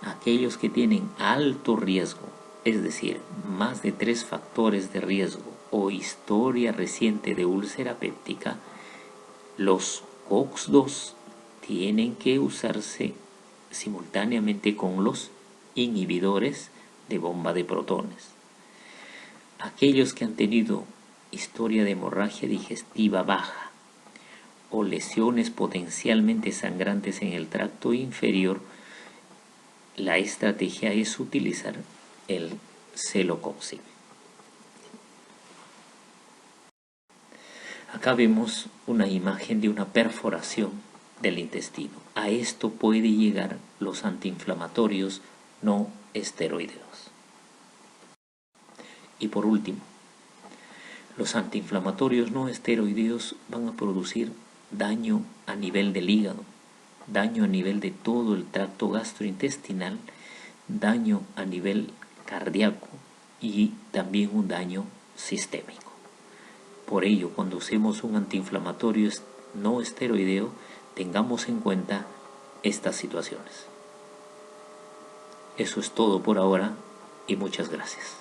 Aquellos que tienen alto riesgo, es decir, más de 3 factores de riesgo o historia reciente de úlcera péptica, los COX-2 tienen que usarse simultáneamente con los inhibidores de bomba de protones. Aquellos que han tenido historia de hemorragia digestiva baja o lesiones potencialmente sangrantes en el tracto inferior, la estrategia es utilizar el celecoxib. Acá vemos una imagen de una perforación del intestino. A esto puede llegar los antiinflamatorios no esteroideos. Y por último, los antiinflamatorios no esteroideos van a producir daño a nivel del hígado, daño a nivel de todo el tracto gastrointestinal, daño a nivel cardíaco y también un daño sistémico. Por ello, cuando usemos un antiinflamatorio no esteroideo, tengamos en cuenta estas situaciones. Eso es todo por ahora y muchas gracias.